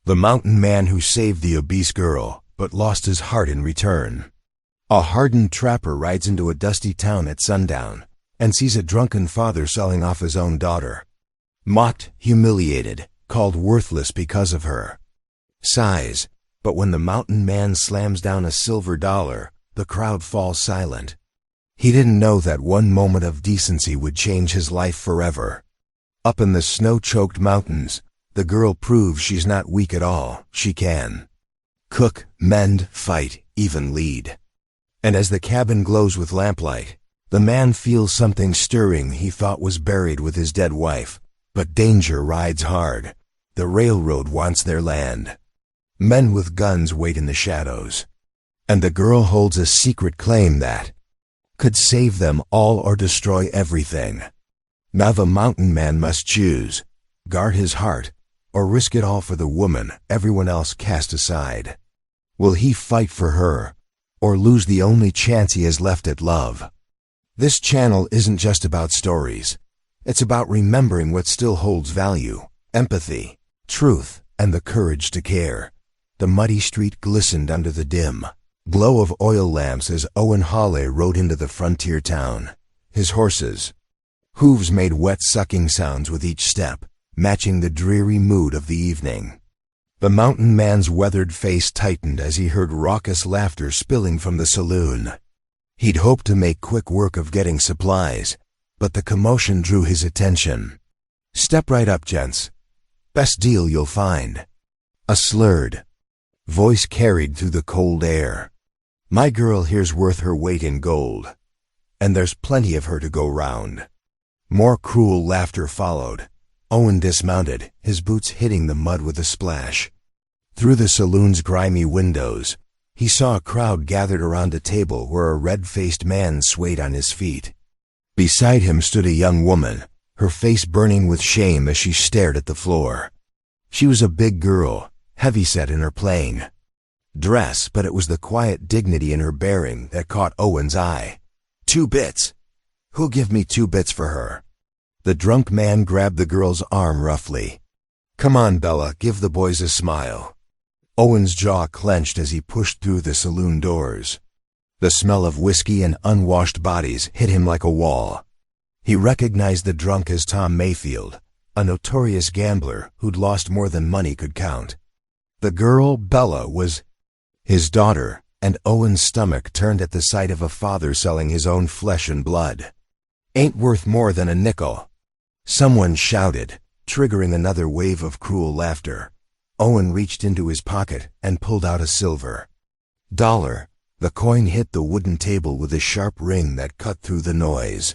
The mountain man who saved the obese girl, but lost his heart in return. A hardened trapper rides into a dusty town at sundown and sees a drunken father selling off his own daughter. Mocked, humiliated, called worthless because of her. Sighs, but when the mountain man slams down a silver dollar, the crowd falls silent. He didn't know that one moment of decency would change his life forever. Up in the snow-choked mountains, the girl proves she's not weak at all. She can cook, mend, fight, even lead. And as the cabin glows with lamplight, the man feels something stirring he thought was buried with his dead wife. But danger rides hard. The railroad wants their land. Men with guns wait in the shadows. And the girl holds a secret claim that could save them all or destroy everything. Now the mountain man must choose, guard his heart, or risk it all for the woman everyone else cast aside. Will he fight for her, or lose the only chance he has left at love? This channel isn't just about stories. It's about remembering what still holds value, empathy, truth, and the courage to care. The muddy street glistened under the dim glow of oil lamps as Owen Hawley rode into the frontier town. His horses' hooves made wet sucking sounds with each step, matching the dreary mood of the evening. The mountain man's weathered face tightened as he heard raucous laughter spilling from the saloon. He'd hoped to make quick work of getting supplies, but the commotion drew his attention. "Step right up, gents. Best deal you'll find." A slurred voice carried through the cold air. "My girl here's worth her weight in gold. And there's plenty of her to go round." More cruel laughter followed. Owen dismounted, his boots hitting the mud with a splash. Through the saloon's grimy windows, he saw a crowd gathered around a table where a red-faced man swayed on his feet. Beside him stood a young woman, her face burning with shame as she stared at the floor. She was a big girl, heavyset in her plain dress, but it was the quiet dignity in her bearing that caught Owen's eye. "2 bits. Who'll give me 2 bits for her?" The drunk man grabbed the girl's arm roughly. "Come on, Bella, give the boys a smile." Owen's jaw clenched as he pushed through the saloon doors. The smell of whiskey and unwashed bodies hit him like a wall. He recognized the drunk as Tom Mayfield, a notorious gambler who'd lost more than money could count. The girl, Bella, was his daughter, and Owen's stomach turned at the sight of a father selling his own flesh and blood. "Ain't worth more than a nickel," someone shouted, triggering another wave of cruel laughter. Owen reached into his pocket and pulled out a silver dollar. The coin hit the wooden table with a sharp ring that cut through the noise.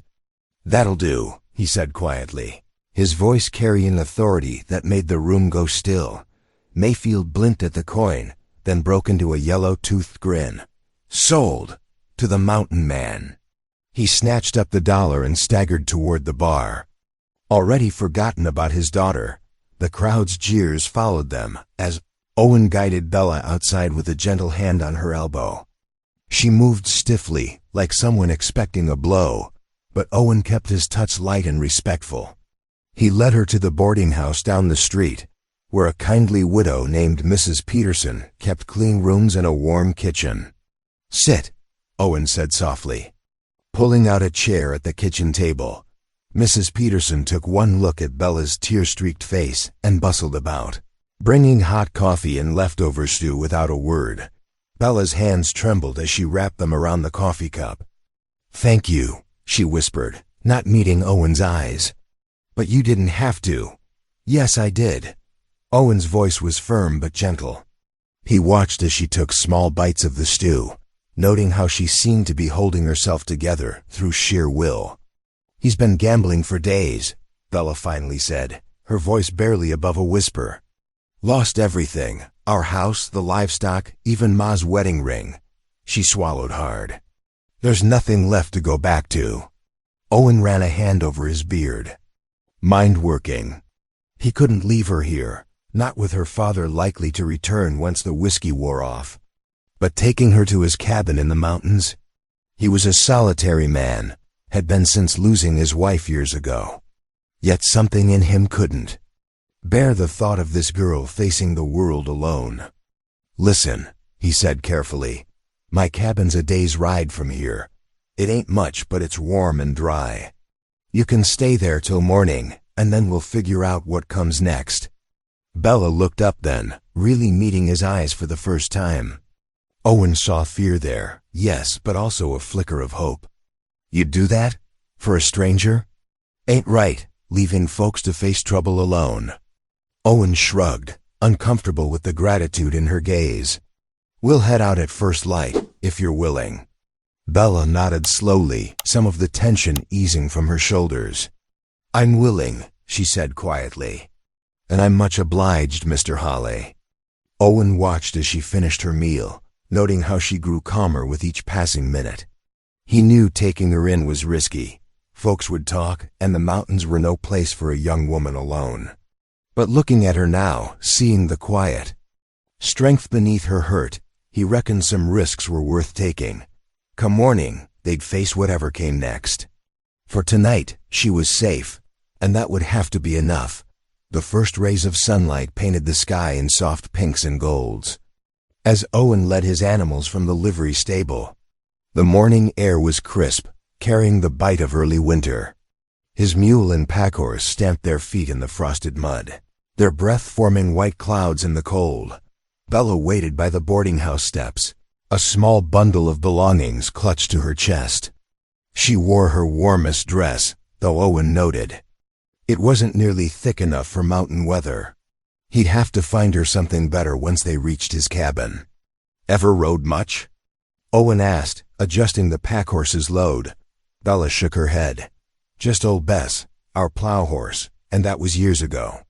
"That'll do," he said quietly, his voice carrying authority that made the room go still. Mayfield blinked at the coin, then broke into a yellow-toothed grin. "Sold! To the mountain man." He snatched up the dollar and staggered toward the bar. Already forgotten about his daughter, the crowd's jeers followed them as Owen guided Bella outside with a gentle hand on her elbow. She moved stiffly, like someone expecting a blow, but Owen kept his touch light and respectful. He led her to the boarding house down the street, where a kindly widow named Mrs. Peterson kept clean rooms and a warm kitchen. "Sit," Owen said softly. Pulling out a chair at the kitchen table, Mrs. Peterson took one look at Bella's tear-streaked face and bustled about, bringing hot coffee and leftover stew without a word. Bella's hands trembled as she wrapped them around the coffee cup. "Thank you," she whispered, not meeting Owen's eyes. "But you didn't have to." "Yes, I did." Owen's voice was firm but gentle. He watched as she took small bites of the stew, noting how she seemed to be holding herself together through sheer will. "He's been gambling for days," Bella finally said, her voice barely above a whisper. "Lost everything, our house, the livestock, even Ma's wedding ring." She swallowed hard. "There's nothing left to go back to." Owen ran a hand over his beard. Mind working. He couldn't leave her here, not with her father likely to return once the whiskey wore off. But taking her to his cabin in the mountains? He was a solitary man, had been since losing his wife years ago. Yet something in him couldn't. Bear the thought of this girl facing the world alone. Listen, he said carefully. My cabin's a day's ride from here. It ain't much, but it's warm and dry. You can stay there till morning, and then we'll figure out what comes next. Bella looked up then, really meeting his eyes for the first time. Owen saw fear there, yes, but also a flicker of hope. You'd do that? For a stranger? Ain't right, leaving folks to face trouble alone. Owen shrugged, uncomfortable with the gratitude in her gaze. We'll head out at first light, if you're willing. Bella nodded slowly, some of the tension easing from her shoulders. I'm willing, she said quietly. And I'm much obliged, Mr. Hawley. Owen watched as she finished her meal, noting how she grew calmer with each passing minute. He knew taking her in was risky. Folks would talk, and the mountains were no place for a young woman alone. But looking at her now, seeing the quiet strength beneath her hurt, he reckoned some risks were worth taking. Come morning, they'd face whatever came next. For tonight, she was safe, and that would have to be enough. The first rays of sunlight painted the sky in soft pinks and golds. As Owen led his animals from the livery stable, the morning air was crisp, carrying the bite of early winter. His mule and packhorse stamped their feet in the frosted mud, their breath forming white clouds in the cold. Bella waited by the boarding house steps, a small bundle of belongings clutched to her chest. She wore her warmest dress, though Owen noted it wasn't nearly thick enough for mountain weather. He'd have to find her something better once they reached his cabin. Ever rode much? Owen asked, adjusting the packhorse's load. Bella shook her head. Just old Bess, our plow horse, and that was years ago.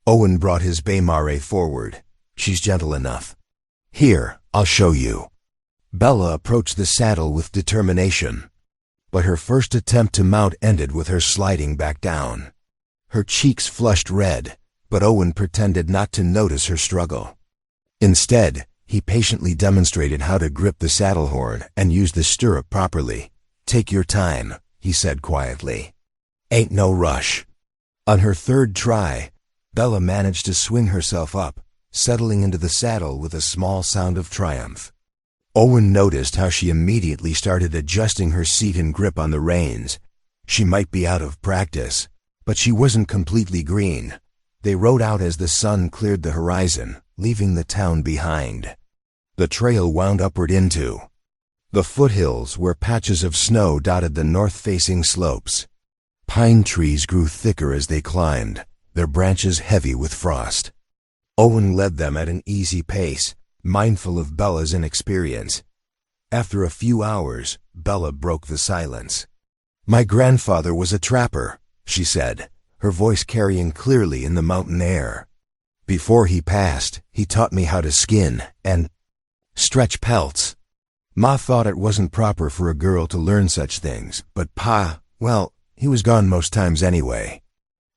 Owen brought his bay mare forward. She's gentle enough. Here, I'll show you. Bella approached the saddle with determination. But her first attempt to mount ended with her sliding back down. Her cheeks flushed red, but Owen pretended not to notice her struggle. Instead, he patiently demonstrated how to grip the saddle horn and use the stirrup properly. Take your time, he said quietly. Ain't no rush. On her third try, Bella managed to swing herself up, settling into the saddle with a small sound of triumph. Owen noticed how she immediately started adjusting her seat and grip on the reins. She might be out of practice, but she wasn't completely green. They rode out as the sun cleared the horizon, leaving the town behind. The trail wound upward into the foothills where patches of snow dotted the north-facing slopes. Pine trees grew thicker as they climbed, their branches heavy with frost. Owen led them at an easy pace, mindful of Bella's inexperience. After a few hours, Bella broke the silence. My grandfather was a trapper, she said, her voice carrying clearly in the mountain air. Before he passed, he taught me how to skin and stretch pelts. Ma thought it wasn't proper for a girl to learn such things, but Pa, well, he was gone most times anyway.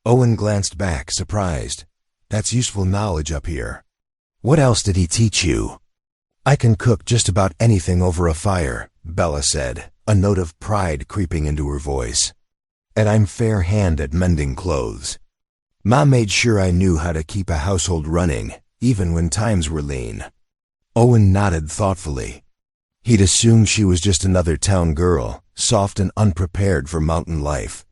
Owen glanced back, surprised. That's useful knowledge up here. What else did he teach you? I can cook just about anything over a fire, Bella said, a note of pride creeping into her voice. And I'm fair hand at mending clothes. Ma made sure I knew how to keep a household running, even when times were lean. Owen nodded thoughtfully. He'd assumed she was just another town girl, soft and unprepared for mountain life.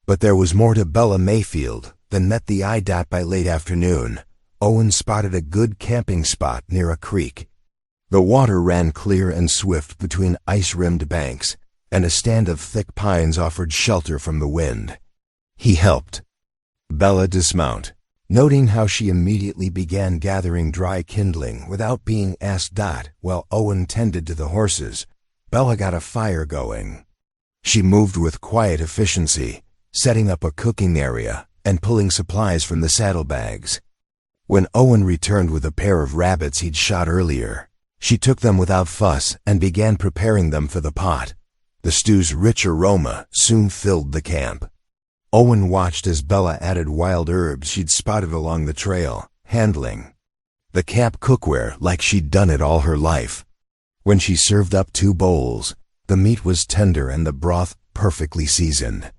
But there was more to Bella Mayfield than met the eye by late afternoon. Owen spotted a good camping spot near a creek. The water ran clear and swift between ice-rimmed banks, and a stand of thick pines offered shelter from the wind. He helped Bella dismount, noting how she immediately began gathering dry kindling without being asked. While Owen tended to the horses, Bella got a fire going. She moved with quiet efficiency, setting up a cooking area and pulling supplies from the saddlebags. When Owen returned with a pair of rabbits he'd shot earlier, she took them without fuss and began preparing them for the pot. The stew's rich aroma soon filled the camp. Owen watched as Bella added wild herbs she'd spotted along the trail, handling the camp cookware like she'd done it all her life. When she served up 2 bowls, the meat was tender and the broth perfectly seasoned.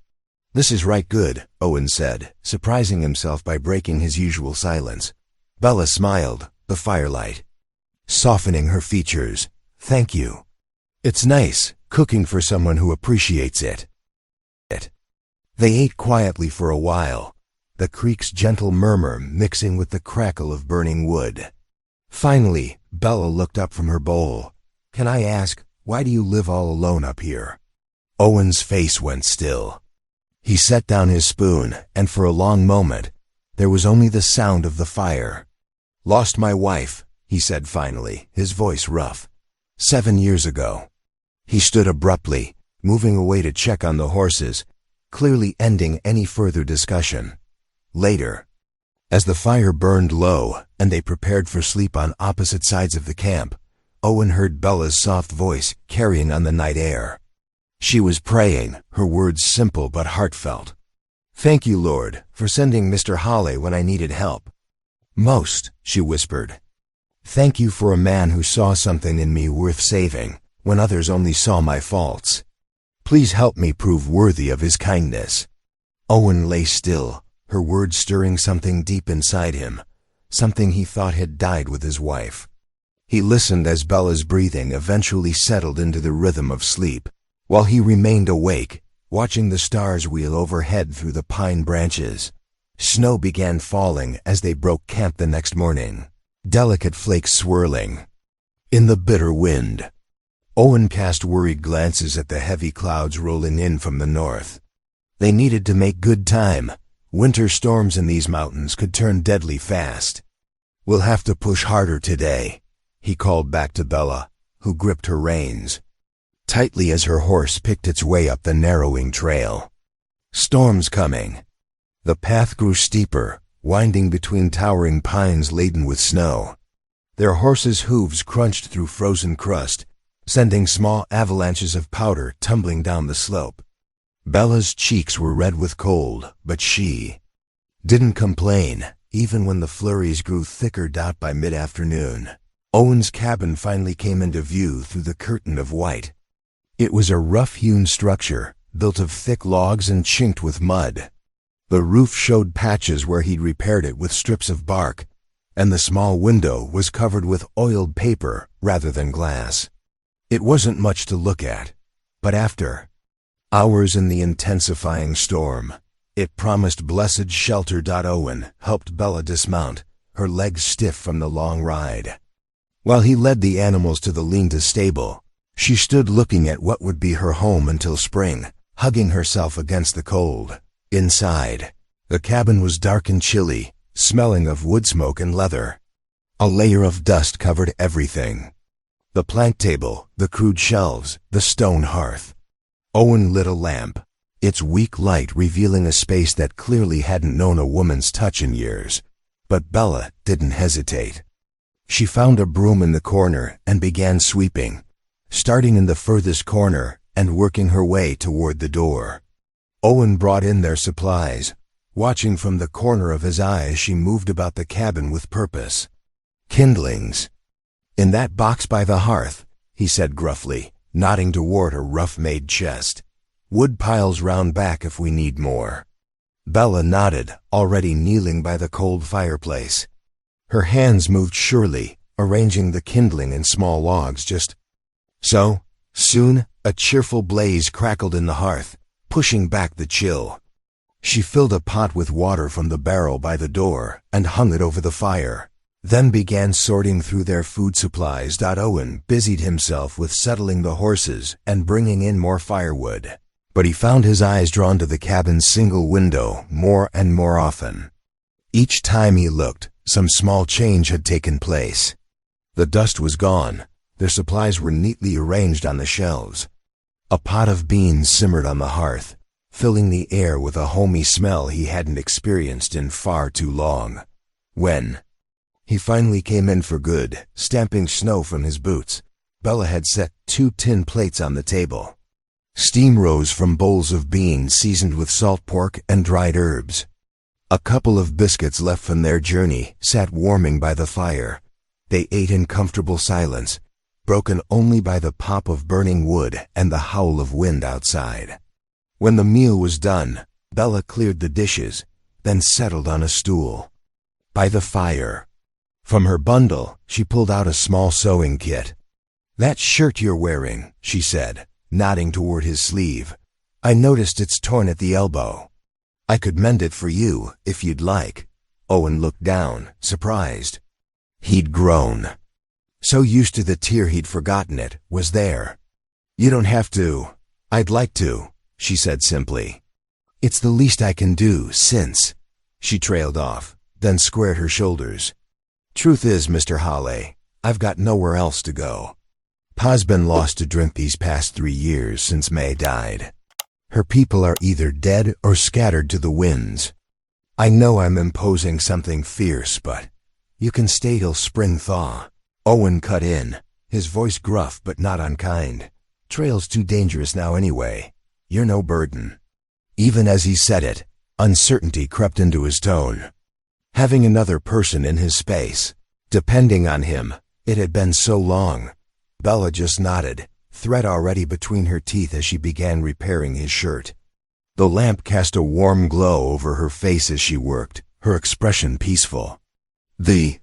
"This is right good," Owen said, surprising himself by breaking his usual silence. Bella smiled, the firelight softening her features. "Thank you. It's nice, cooking for someone who appreciates it." They ate quietly for a while, the creek's gentle murmur mixing with the crackle of burning wood. Finally, Bella looked up from her bowl. "Can I ask, why do you live all alone up here?" Owen's face went still. He set down his spoon, and for a long moment, there was only the sound of the fire. "Lost my wife," he said finally, his voice rough. 7 years ago." He stood abruptly, moving away to check on the horses, clearly ending any further discussion. Later, as the fire burned low and they prepared for sleep on opposite sides of the camp, Owen heard Bella's soft voice carrying on the night air. She was praying, her words simple but heartfelt. "Thank you, Lord, for sending Mr. Hawley when I needed help. Most," she whispered. "Thank you for a man who saw something in me worth saving, when others only saw my faults. Please help me prove worthy of his kindness." Owen lay still, her words stirring something deep inside him, something he thought had died with his wife. He listened as Bella's breathing eventually settled into the rhythm of sleep, while he remained awake, watching the stars wheel overhead through the pine branches. Snow began falling as they broke camp the next morning, delicate flakes swirling in the bitter wind. Owen cast worried glances at the heavy clouds rolling in from the north. They needed to make good time. Winter storms in these mountains could turn deadly fast. "We'll have to push harder today," he called back to Bella, who gripped her reins tightly as her horse picked its way up the narrowing trail. "Storm's coming." The path grew steeper, winding between towering pines laden with snow. Their horses' hooves crunched through frozen crust, sending small avalanches of powder tumbling down the slope. Bella's cheeks were red with cold, but she didn't complain, even when the flurries grew thicker by mid-afternoon. Owen's cabin finally came into view through the curtain of white. It was a rough-hewn structure, built of thick logs and chinked with mud. The roof showed patches where he'd repaired it with strips of bark, and the small window was covered with oiled paper rather than glass. It wasn't much to look at, but after hours in the intensifying storm, it promised blessed shelter. Owen helped Bella dismount, her legs stiff from the long ride. While he led the animals to the lean-to stable, she stood looking at what would be her home until spring, hugging herself against the cold. Inside, the cabin was dark and chilly, smelling of wood smoke and leather. A layer of dust covered everything: the plank table, the crude shelves, the stone hearth. Owen lit a lamp, its weak light revealing a space that clearly hadn't known a woman's touch in years. But Bella didn't hesitate. She found a broom in the corner and began sweeping, starting in the furthest corner and working her way toward the door. Owen brought in their supplies, watching from the corner of his eye as she moved about the cabin with purpose. "Kindlings in that box by the hearth," he said gruffly, nodding toward her rough-made chest. "Wood piles round back if we need more." Bella nodded, already kneeling by the cold fireplace. Her hands moved surely, arranging the kindling in small logs just so. Soon, a cheerful blaze crackled in the hearth, pushing back the chill. She filled a pot with water from the barrel by the door and hung it over the fire, then began sorting through their food supplies. Owen busied himself with settling the horses and bringing in more firewood, but he found his eyes drawn to the cabin's single window more and more often. Each time he looked, some small change had taken place. The dust was gone. Their supplies were neatly arranged on the shelves. A pot of beans simmered on the hearth, filling the air with a homey smell he hadn't experienced in far too long. When he finally came in for good, stamping snow from his boots, Bella had set 2 tin plates on the table. Steam rose from bowls of beans seasoned with salt pork and dried herbs. A couple of biscuits left from their journey sat warming by the fire. They ate in comfortable silence, broken only by the pop of burning wood and the howl of wind outside. When the meal was done, Bella cleared the dishes, then settled on a stool by the fire. From her bundle, she pulled out a small sewing kit. "That shirt you're wearing," she said, nodding toward his sleeve. "I noticed it's torn at the elbow. I could mend it for you, if you'd like." Owen looked down, surprised. He'd grown. So used to the tear he'd forgotten it was there. "You don't have to. I'd like to," she said simply. "It's the least I can do since—" She trailed off, then squared her shoulders. "Truth is, Mr. Hawley, I've got nowhere else to go. Pa's been lost to drink these past 3 years since May died. Her people are either dead or scattered to the winds. I know I'm imposing something fierce, but you can stay till spring thaw." Owen cut in, his voice gruff but not unkind. "Trail's too dangerous now anyway. You're no burden." Even as he said it, uncertainty crept into his tone. Having another person in his space, depending on him, it had been so long. Bella just nodded, thread already between her teeth as she began repairing his shirt. The lamp cast a warm glow over her face as she worked, her expression peaceful. The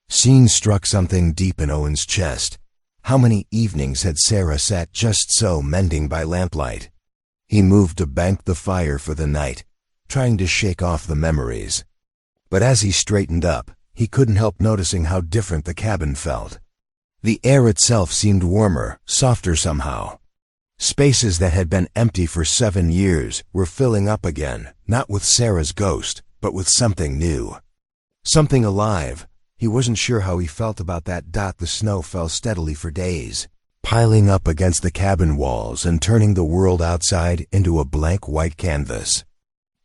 scene struck something deep in Owen's chest. How many evenings had Sarah sat just so, mending by lamplight? He moved to bank the fire for the night, trying to shake off the memories. But as he straightened up, he couldn't help noticing how different the cabin felt. The air itself seemed warmer, softer somehow. Spaces that had been empty for 7 years were filling up again, not with Sarah's ghost, but with something new. Something alive. He wasn't sure how he felt about that dot. The snow fell steadily for days, piling up against the cabin walls and turning the world outside into a blank white canvas.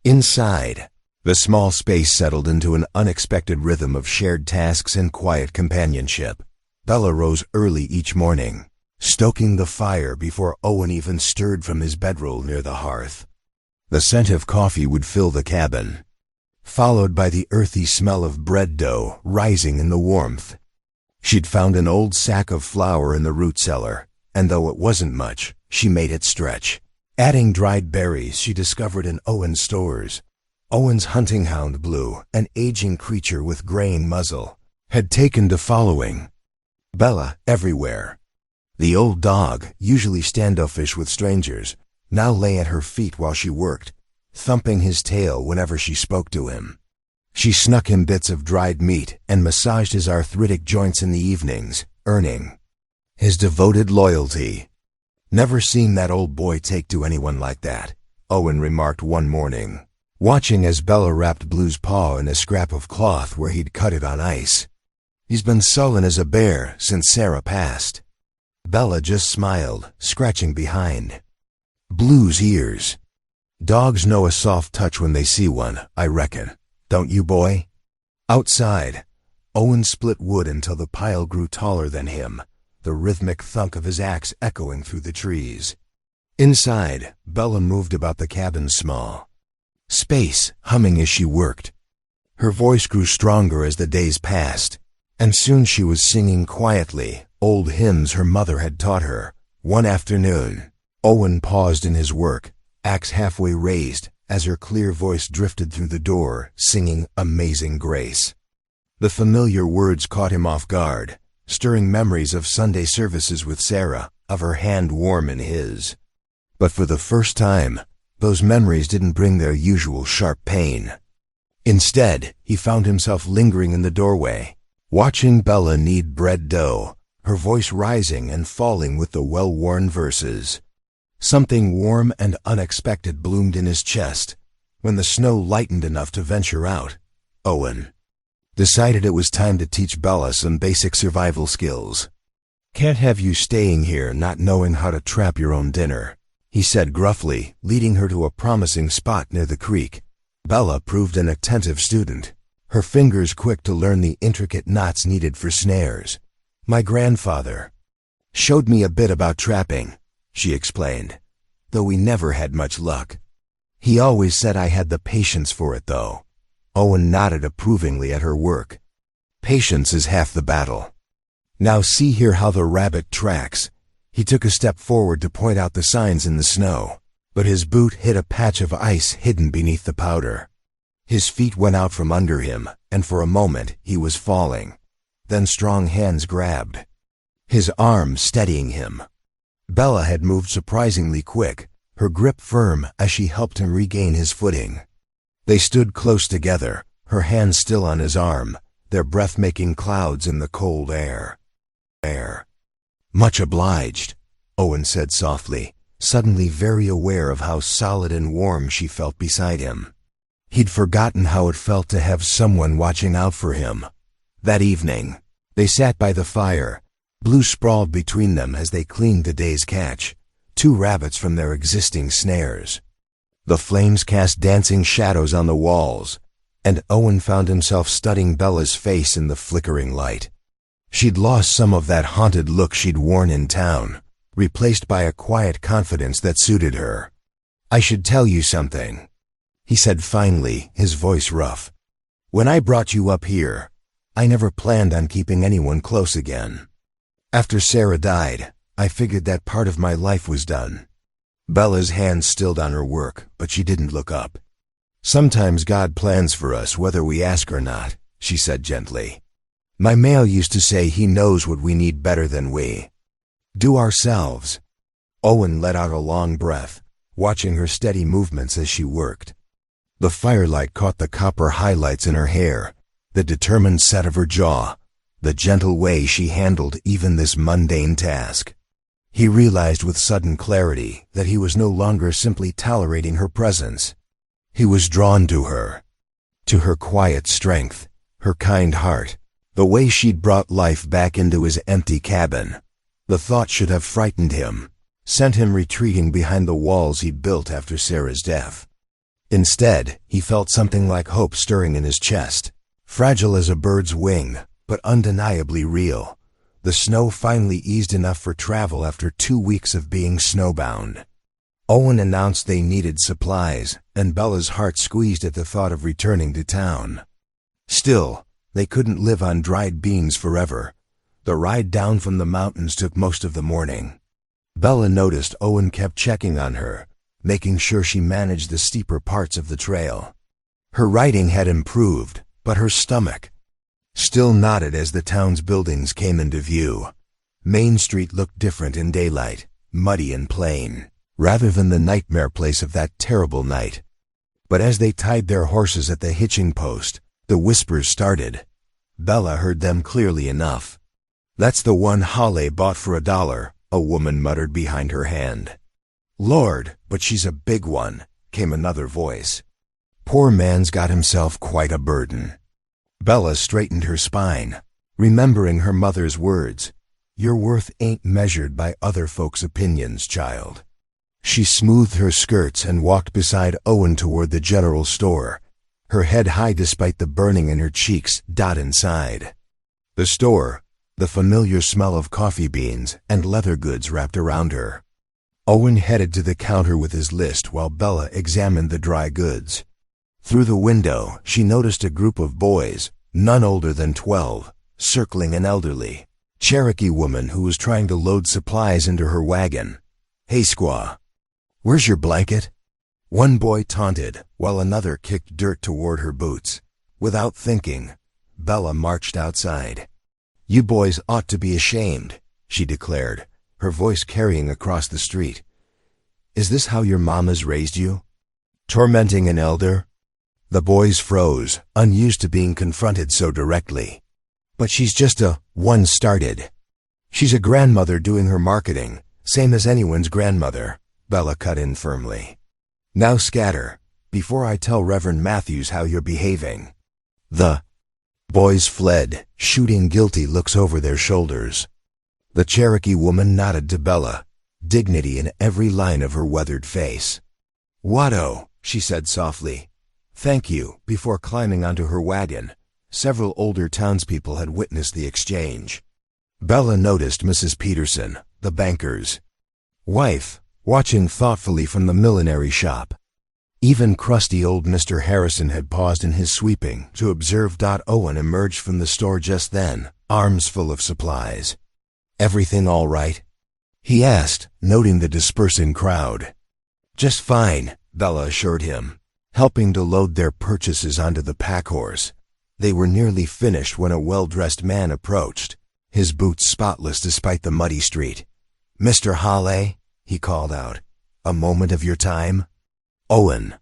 Inside, the small space settled into an unexpected rhythm of shared tasks and quiet companionship. Bella rose early each morning, stoking the fire before Owen even stirred from his bedroll near the hearth. The scent of coffee would fill the cabin, followed by the earthy smell of bread dough rising in the warmth. She'd found an old sack of flour in the root cellar, and though it wasn't much, she made it stretch. Adding dried berries she discovered in Owen's stores. Owen's hunting hound Blue, an aging creature with graying muzzle, had taken to following Bella everywhere. The old dog, usually standoffish with strangers, now lay at her feet while she worked, thumping his tail whenever she spoke to him. She snuck him bits of dried meat and massaged his arthritic joints in the evenings, earning his devoted loyalty. "Never seen that old boy take to anyone like that," Owen remarked one morning, watching as Bella wrapped Blue's paw in a scrap of cloth where he'd cut it on ice. "He's been sullen as a bear since Sarah passed." Bella just smiled, scratching behind Blue's ears. "Dogs know a soft touch when they see one, I reckon. Don't you, boy?" Outside, Owen split wood until the pile grew taller than him, the rhythmic thunk of his axe echoing through the trees. Inside, Bella moved about the cabin's small space, humming as she worked. Her voice grew stronger as the days passed, and soon she was singing quietly old hymns her mother had taught her. One afternoon, Owen paused in his work, axe halfway raised, as her clear voice drifted through the door, singing Amazing Grace. The familiar words caught him off guard, stirring memories of Sunday services with Sarah, of her hand warm in his. But for the first time, those memories didn't bring their usual sharp pain. Instead, he found himself lingering in the doorway, watching Bella knead bread dough, her voice rising and falling with the well-worn verses. Something warm and unexpected bloomed in his chest. When the snow lightened enough to venture out, Owen decided it was time to teach Bella some basic survival skills. "Can't have you staying here not knowing how to trap your own dinner," he said gruffly, leading her to a promising spot near the creek. Bella proved an attentive student, her fingers quick to learn the intricate knots needed for snares. "My grandfather showed me a bit about trapping," she explained, "though we never had much luck. He always said I had the patience for it, though." Owen nodded approvingly at her work. "Patience is half the battle. Now see here how the rabbit tracks." He took a step forward to point out the signs in the snow. but his boot hit a patch of ice hidden beneath the powder. His feet went out from under him, and for a moment he was falling. Then strong hands grabbed his arm, steadying him. Bella had moved surprisingly quick, her grip firm as she helped him regain his footing. They stood close together, her hands still on his arm, their breath making clouds in the cold air. "Much obliged," Owen said softly, suddenly very aware of how solid and warm she felt beside him. He'd forgotten how it felt to have someone watching out for him. That evening, they sat by the fire, blue sprawled between them as they cleaned the day's catch, 2 rabbits from their existing snares. The flames cast dancing shadows on the walls, and Owen found himself studying Bella's face in the flickering light. She'd lost some of that haunted look she'd worn in town, replaced by a quiet confidence that suited her. "I should tell you something," he said finally, his voice rough. "When I brought you up here, I never planned on keeping anyone close again. After Sarah died, I figured that part of my life was done." Bella's hands stilled on her work, but she didn't look up. "Sometimes God plans for us whether we ask or not," she said gently. "My male used to say he knows what we need better than we do ourselves." Owen let out a long breath, watching her steady movements as she worked. The firelight caught the copper highlights in her hair, the determined set of her jaw, the gentle way she handled even this mundane task. He realized with sudden clarity that he was no longer simply tolerating her presence. He was drawn to her quiet strength, her kind heart, the way she'd brought life back into his empty cabin. The thought should have frightened him, sent him retreating behind the walls he'd built after Sarah's death. Instead, he felt something like hope stirring in his chest, fragile as a bird's wing, but undeniably real. The snow finally eased enough for travel after 2 weeks of being snowbound. Owen announced they needed supplies, and Bella's heart squeezed at the thought of returning to town. Still, they couldn't live on dried beans forever. The ride down from the mountains took most of the morning. Bella noticed Owen kept checking on her, making sure she managed the steeper parts of the trail. Her riding had improved, but her stomach still knotted as the town's buildings came into view. Main Street looked different in daylight, muddy and plain, rather than the nightmare place of that terrible night. But as they tied their horses at the hitching post, the whispers started. Bella heard them clearly enough. "That's the one Halle bought for $1, a woman muttered behind her hand. "Lord, but she's a big one," came another voice. "Poor man's got himself quite a burden." Bella straightened her spine, remembering her mother's words, "Your worth ain't measured by other folks' opinions, child." She smoothed her skirts and walked beside Owen toward the general store, her head high despite the burning in her cheeks. Inside the store, the familiar smell of coffee beans and leather goods wrapped around her. Owen headed to the counter with his list while Bella examined the dry goods. Through the window, she noticed a group of boys, none older than 12, circling an elderly Cherokee woman who was trying to load supplies into her wagon. "Hey, squaw, where's your blanket?" One boy taunted, while another kicked dirt toward her boots. Without thinking, Bella marched outside. "You boys ought to be ashamed," she declared, her voice carrying across the street. "Is this how your mamas raised you? Tormenting an elder?" The boys froze, unused to being confronted so directly. "But she's just one started. She's a grandmother doing her marketing, same as anyone's grandmother," Bella cut in firmly. "Now scatter, before I tell Reverend Matthews how you're behaving." The boys fled, shooting guilty looks over their shoulders. The Cherokee woman nodded to Bella, dignity in every line of her weathered face. "Watto," she said softly. "Thank you," before climbing onto her wagon. Several older townspeople had witnessed the exchange. Bella noticed Mrs. Peterson, the banker's wife, watching thoughtfully from the millinery shop. Even crusty old Mr. Harrison had paused in his sweeping to observe. Owen emerged from the store just then, arms full of supplies. "Everything all right?" he asked, noting the dispersing crowd. Just fine, Bella assured him, helping to load their purchases onto the pack horse. They were nearly finished when a well-dressed man approached, his boots spotless despite the muddy street. "Mr. Hale," he called out, "a moment of your time?" Owen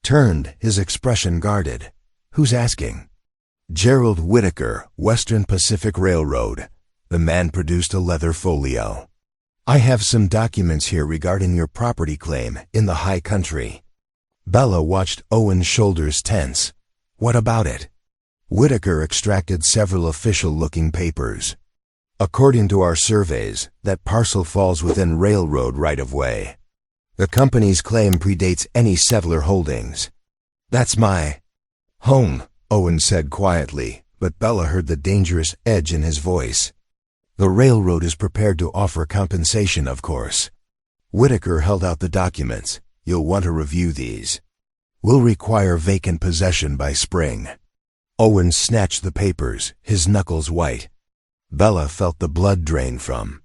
turned, his expression guarded. "Who's asking?" "Gerald Whitaker, Western Pacific Railroad." The man produced a leather folio. "I have some documents here regarding your property claim in the high country." Bella watched Owen's shoulders tense. "What about it?" Whitaker extracted several official-looking papers. "According to our surveys, that parcel falls within railroad right-of-way. The company's claim predates any settler holdings." "That's my home," Owen said quietly, but Bella heard the dangerous edge in his voice. "The railroad is prepared to offer compensation, of course." Whitaker held out the documents. "You'll want to review these. We'll require vacant possession by spring." Owen snatched the papers, his knuckles white. Bella felt the blood drain from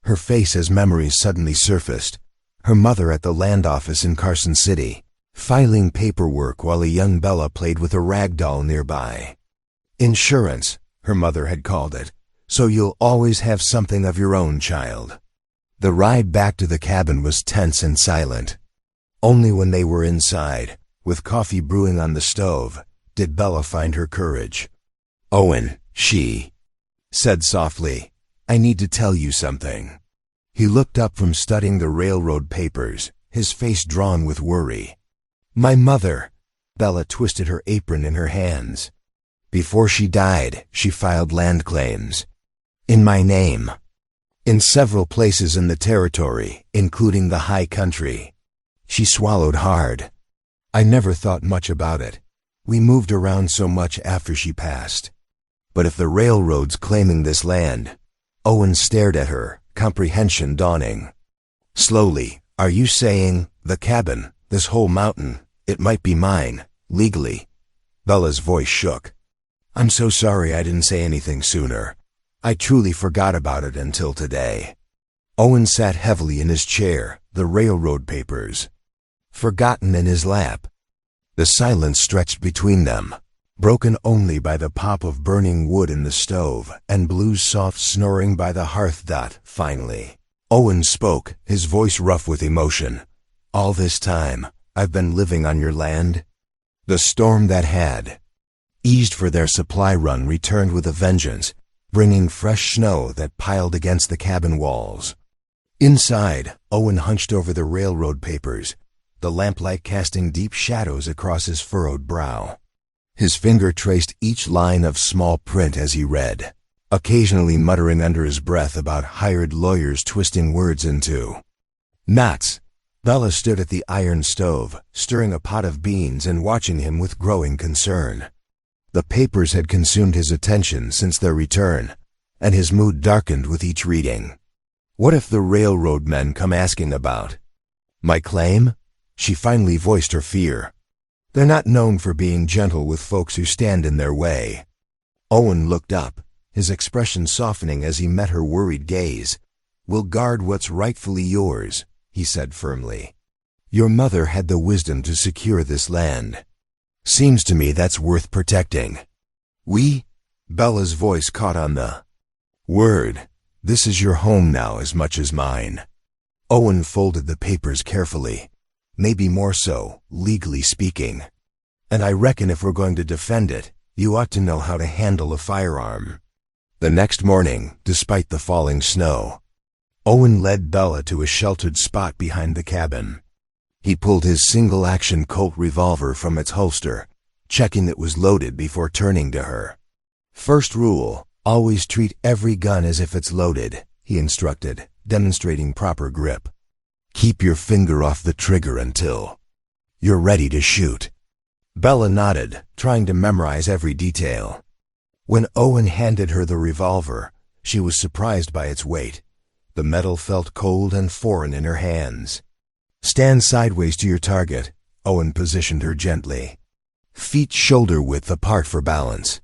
her face as memories suddenly surfaced. Her mother at the land office in Carson City, filing paperwork while a young Bella played with a rag doll nearby. Insurance, her mother had called it, so you'll always have something of your own, child. The ride back to the cabin was tense and silent. Only when they were inside, with coffee brewing on the stove, did Bella find her courage. "Owen," she said softly, "I need to tell you something." He looked up from studying the railroad papers, his face drawn with worry. "My mother." Bella twisted her apron in her hands. "Before she died, she filed land claims. In my name. In several places in the territory, including the high country." She swallowed hard. "I never thought much about it. We moved around so much after she passed. But if the railroad's claiming this land..." Owen stared at her, comprehension dawning. Slowly, "Are you saying, the cabin, this whole mountain, it might be mine, legally?" Bella's voice shook. "I'm so sorry I didn't say anything sooner. I truly forgot about it until today." Owen sat heavily in his chair, the railroad papers forgotten in his lap. The silence stretched between them, broken only by the pop of burning wood in the stove and Blue's soft snoring by the hearth. Finally, Owen spoke, his voice rough with emotion. "All this time, I've been living on your land?" The storm that had eased for their supply run returned with a vengeance, bringing fresh snow that piled against the cabin walls. Inside, Owen hunched over the railroad papers, the lamplight casting deep shadows across his furrowed brow. His finger traced each line of small print as he read, occasionally muttering under his breath about hired lawyers twisting words into knots. Bella stood at the iron stove, stirring a pot of beans and watching him with growing concern. The papers had consumed his attention since their return, and his mood darkened with each reading. What if the railroad men come asking about my claim? She finally voiced her fear. They're not known for being gentle with folks who stand in their way. Owen looked up, his expression softening as he met her worried gaze. "We'll guard what's rightfully yours," he said firmly. "Your mother had the wisdom to secure this land. Seems to me that's worth protecting." "We?" Bella's voice caught on the word. "This is your home now as much as mine." Owen folded the papers carefully. "Maybe more so, legally speaking. And I reckon if we're going to defend it, you ought to know how to handle a firearm." The next morning, despite the falling snow, Owen led Bella to a sheltered spot behind the cabin. He pulled his single-action Colt revolver from its holster, checking it was loaded before turning to her. "First rule, always treat every gun as if it's loaded," he instructed, demonstrating proper grip. "Keep your finger off the trigger until you're ready to shoot." Bella nodded, trying to memorize every detail. When Owen handed her the revolver, she was surprised by its weight. The metal felt cold and foreign in her hands. "Stand sideways to your target," Owen positioned her gently. Feet shoulder-width apart for balance.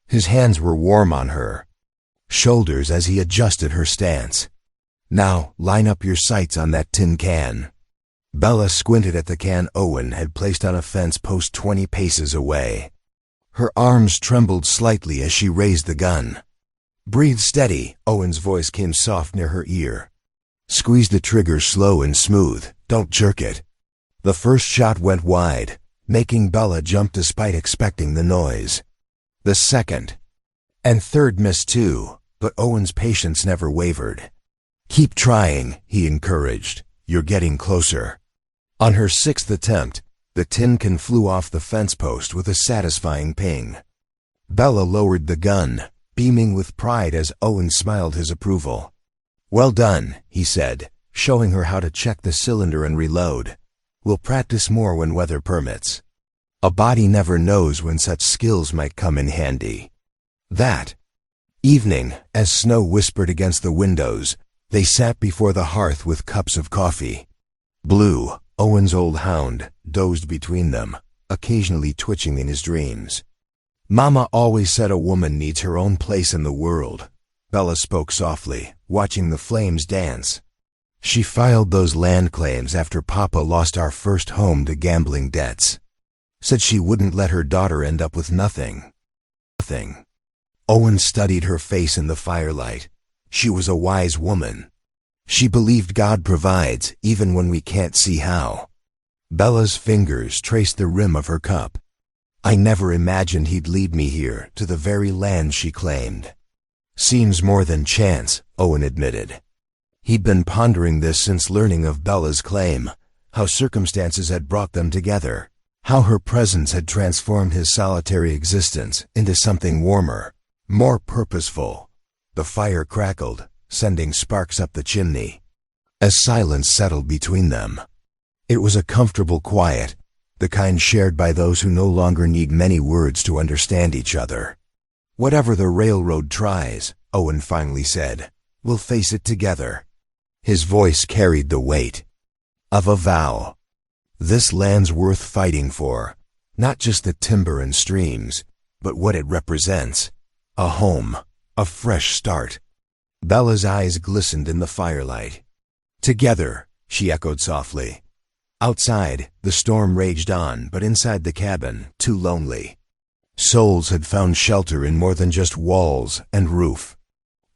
His hands were warm on her shoulders as he adjusted her stance. "Now, line up your sights on that tin can." Bella squinted at the can Owen had placed on a fence post 20 paces away. Her arms trembled slightly as she raised the gun. "Breathe steady," Owen's voice came soft near her ear. "Squeeze the trigger slow and smooth, don't jerk it." The first shot went wide, making Bella jump despite expecting the noise. The second and third missed too, but Owen's patience never wavered. "Keep trying," he encouraged. "You're getting closer." On her sixth attempt, the tin can flew off the fence post with a satisfying ping. Bella lowered the gun, beaming with pride as Owen smiled his approval. "Well done," he said, showing her how to check the cylinder and reload. "We'll practice more when weather permits." A body never knows when such skills might come in handy. That evening, as snow whispered against the windows, they sat before the hearth with cups of coffee. Blue, Owen's old hound, dozed between them, occasionally twitching in his dreams. "Mama always said a woman needs her own place in the world," Bella spoke softly, watching the flames dance. "She filed those land claims after Papa lost our first home to gambling debts. Said she wouldn't let her daughter end up with nothing." Nothing. Owen studied her face in the firelight. She was a wise woman. She believed God provides, even when we can't see how. Bella's fingers traced the rim of her cup. "I never imagined he'd lead me here, to the very land she claimed." "Seems more than chance," Owen admitted. He'd been pondering this since learning of Bella's claim, how circumstances had brought them together, how her presence had transformed his solitary existence into something warmer, more purposeful. The fire crackled, sending sparks up the chimney. As silence settled between them, it was a comfortable quiet, the kind shared by those who no longer need many words to understand each other. "Whatever the railroad tries," Owen finally said, "we'll face it together." His voice carried the weight of a vow. This land's worth fighting for, not just the timber and streams, but what it represents. A home, a fresh start. Bella's eyes glistened in the firelight. "Together," she echoed softly. Outside, the storm raged on, but inside the cabin, too lonely. Souls had found shelter in more than just walls and roof.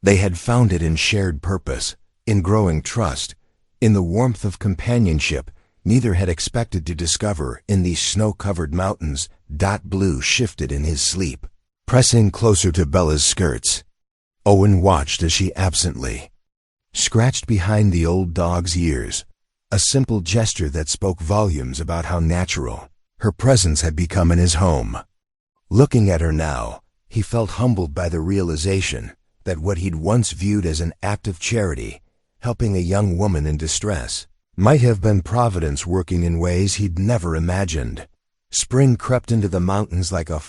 They had found it in shared purpose, in growing trust, in the warmth of companionship neither had expected to discover in these snow-covered mountains. Blue shifted in his sleep, pressing closer to Bella's skirts. Owen watched as she absently scratched behind the old dog's ears, a simple gesture that spoke volumes about how natural her presence had become in his home. Looking at her now, he felt humbled by the realization that what he'd once viewed as an act of charity, helping a young woman in distress, might have been Providence working in ways he'd never imagined. Spring crept into the mountains like a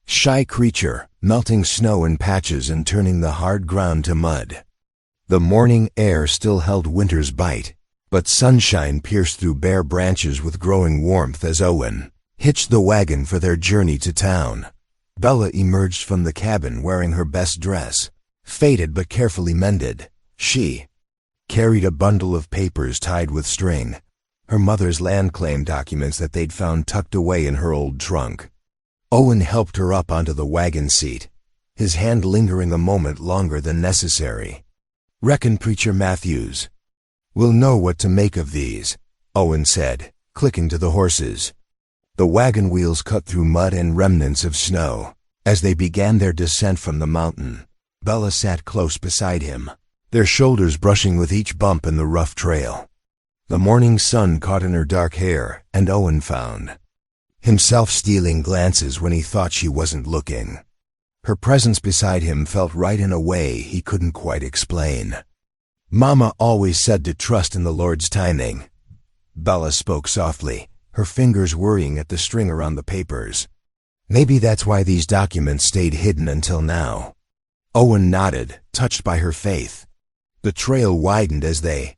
shy creature, melting snow in patches and turning the hard ground to mud. The morning air still held winter's bite, but sunshine pierced through bare branches with growing warmth as Owen hitched the wagon for their journey to town. Bella emerged from the cabin wearing her best dress, faded but carefully mended. She carried a bundle of papers tied with string, her mother's land claim documents that they'd found tucked away in her old trunk. Owen helped her up onto the wagon seat, his hand lingering a moment longer than necessary. "Reckon Preacher Matthews will know what to make of these," Owen said, clicking to the horses. The wagon wheels cut through mud and remnants of snow. As they began their descent from the mountain, Bella sat close beside him, their shoulders brushing with each bump in the rough trail. The morning sun caught in her dark hair, and Owen found himself stealing glances when he thought she wasn't looking. Her presence beside him felt right in a way he couldn't quite explain. "Mama always said to trust in the Lord's timing." Bella spoke softly, her fingers worrying at the string around the papers. "Maybe that's why these documents stayed hidden until now." Owen nodded, touched by her faith. The trail widened as they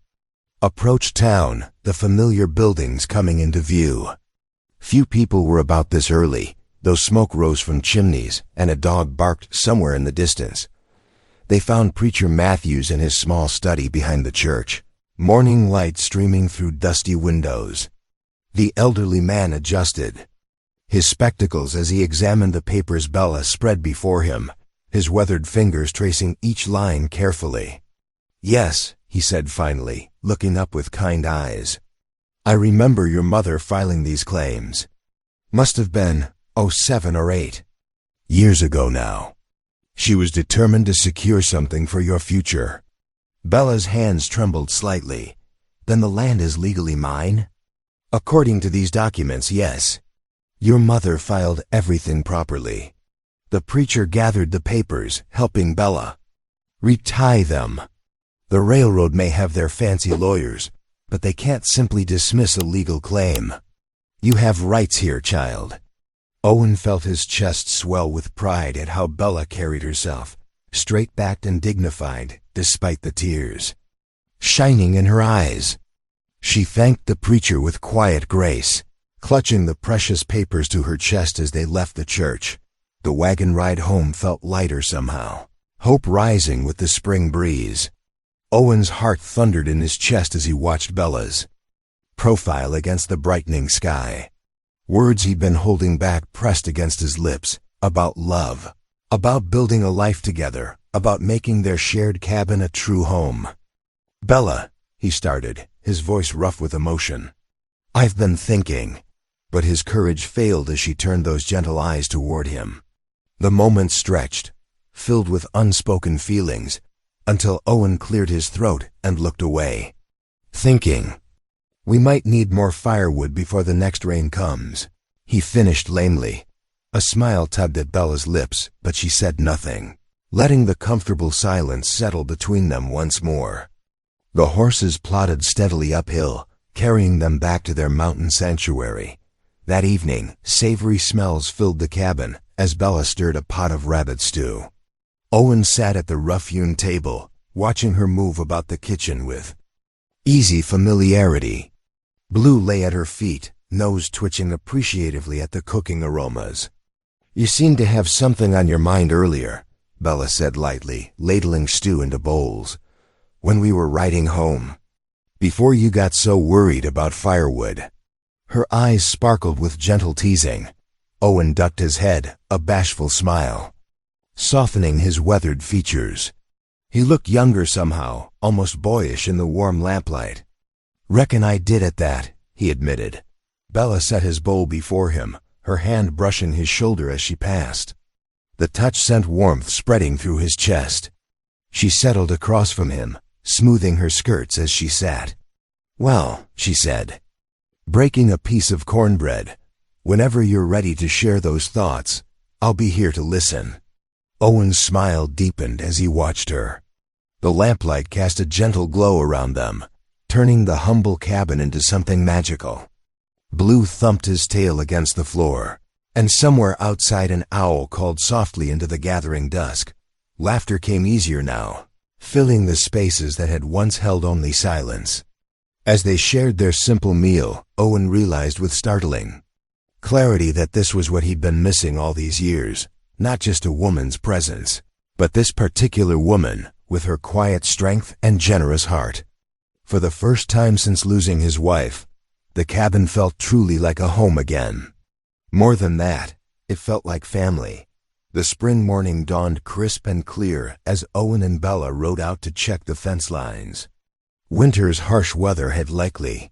approached town, the familiar buildings coming into view. Few people were about this early, though smoke rose from chimneys and a dog barked somewhere in the distance. They found Preacher Matthews in his small study behind the church. morning light streaming through dusty windows. The elderly man adjusted his spectacles as he examined the papers Bella spread before him, his weathered fingers tracing each line carefully. "Yes," he said finally, looking up with kind eyes. "I remember your mother filing these claims. Must have been, 7 or 8 years ago now. She was determined to secure something for your future." Bella's hands trembled slightly. "Then the land is legally mine?" "According to these documents, yes. Your mother filed everything properly." The preacher gathered the papers, helping Bella retie them. "The railroad may have their fancy lawyers, but they can't simply dismiss a legal claim. You have rights here, child." Owen felt his chest swell with pride at how Bella carried herself, straight-backed and dignified, despite the tears shining in her eyes. She thanked the preacher with quiet grace, clutching the precious papers to her chest as they left the church. The wagon ride home felt lighter somehow, hope rising with the spring breeze. Owen's heart thundered in his chest as he watched Bella's profile against the brightening sky. Words he'd been holding back pressed against his lips, about love, about building a life together, about making their shared cabin a true home. "Bella," he started, his voice rough with emotion. "I've been thinking." But his courage failed as she turned those gentle eyes toward him. The moment stretched, filled with unspoken feelings, until Owen cleared his throat and looked away. "Thinking. We might need more firewood before the next rain comes," he finished lamely. A smile tugged at Bella's lips, but she said nothing, letting the comfortable silence settle between them once more. The horses plodded steadily uphill, carrying them back to their mountain sanctuary. That evening, savory smells filled the cabin as Bella stirred a pot of rabbit stew. Owen sat at the rough-hewn table, watching her move about the kitchen with easy familiarity. Blue lay at her feet, nose twitching appreciatively at the cooking aromas. "You seemed to have something on your mind earlier," Bella said lightly, ladling stew into bowls. "When we were riding home. Before you got so worried about firewood." Her eyes sparkled with gentle teasing. Owen ducked his head, a bashful smile softening his weathered features. He looked younger somehow, almost boyish in the warm lamplight. "Reckon I did at that," he admitted. Bella set his bowl before him, her hand brushing his shoulder as she passed. The touch sent warmth spreading through his chest. She settled across from him, smoothing her skirts as she sat. "Well," she said, breaking a piece of cornbread, "whenever you're ready to share those thoughts, I'll be here to listen." Owen's smile deepened as he watched her. The lamplight cast a gentle glow around them, turning the humble cabin into something magical. Blue thumped his tail against the floor, and somewhere outside an owl called softly into the gathering dusk. Laughter came easier now, filling the spaces that had once held only silence. As they shared their simple meal, Owen realized with startling clarity that this was what he'd been missing all these years. Not just a woman's presence, but this particular woman, with her quiet strength and generous heart. For the first time since losing his wife, the cabin felt truly like a home again. More than that, it felt like family. The spring morning dawned crisp and clear as Owen and Bella rode out to check the fence lines. Winter's harsh weather had likely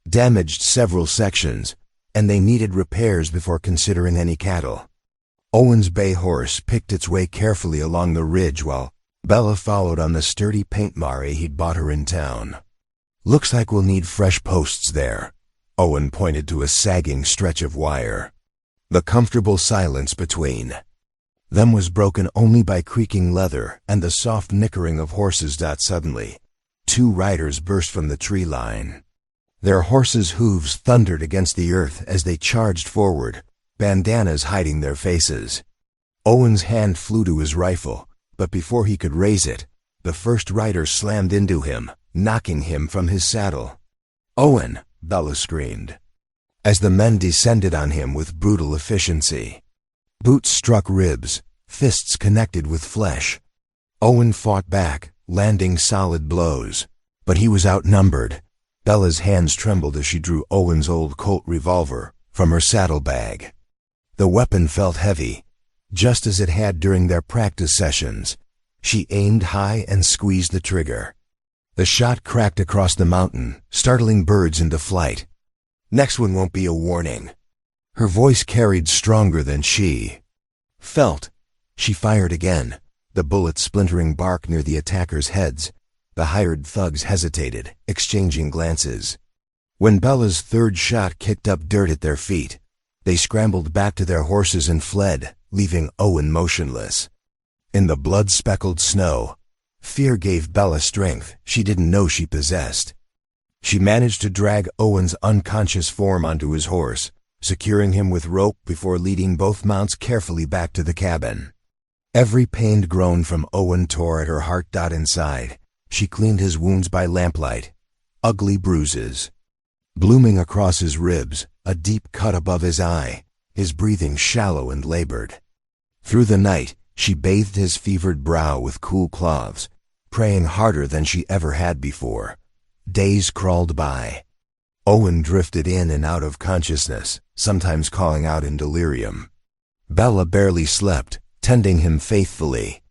damaged several sections, and they needed repairs before considering any cattle. Owen's bay horse picked its way carefully along the ridge while Bella followed on the sturdy paint mare he'd bought her in town. "Looks like we'll need fresh posts there." Owen pointed to a sagging stretch of wire. The comfortable silence between them was broken only by creaking leather and the soft nickering of horses. Suddenly, two riders burst from the tree line. Their horses' hooves thundered against the earth as they charged forward, bandanas hiding their faces. Owen's hand flew to his rifle, but before he could raise it, the first rider slammed into him, knocking him from his saddle. "Owen!" Bella screamed, as the men descended on him with brutal efficiency. Boots struck ribs, fists connected with flesh. Owen fought back, landing solid blows. But he was outnumbered. Bella's hands trembled as she drew Owen's old Colt revolver from her saddlebag. The weapon felt heavy, just as it had during their practice sessions. She aimed high and squeezed the trigger. The shot cracked across the mountain, startling birds into flight. "Next one won't be a warning." Her voice carried stronger than she felt. She fired again, the bullet splintering bark near the attackers' heads. The hired thugs hesitated, exchanging glances. When Bella's third shot kicked up dirt at their feet, they scrambled back to their horses and fled, leaving Owen motionless. In the blood-speckled snow, fear gave Bella strength she didn't know she possessed. She managed to drag Owen's unconscious form onto his horse, securing him with rope before leading both mounts carefully back to the cabin. Every pained groan from Owen tore at her heart. Inside, she cleaned his wounds by lamplight. Ugly bruises blooming across his ribs, a deep cut above his eye, his breathing shallow and labored. Through the night, she bathed his fevered brow with cool cloths, praying harder than she ever had before. Days crawled by. Owen drifted in and out of consciousness, sometimes calling out in delirium. Bella barely slept, tending him faithfully,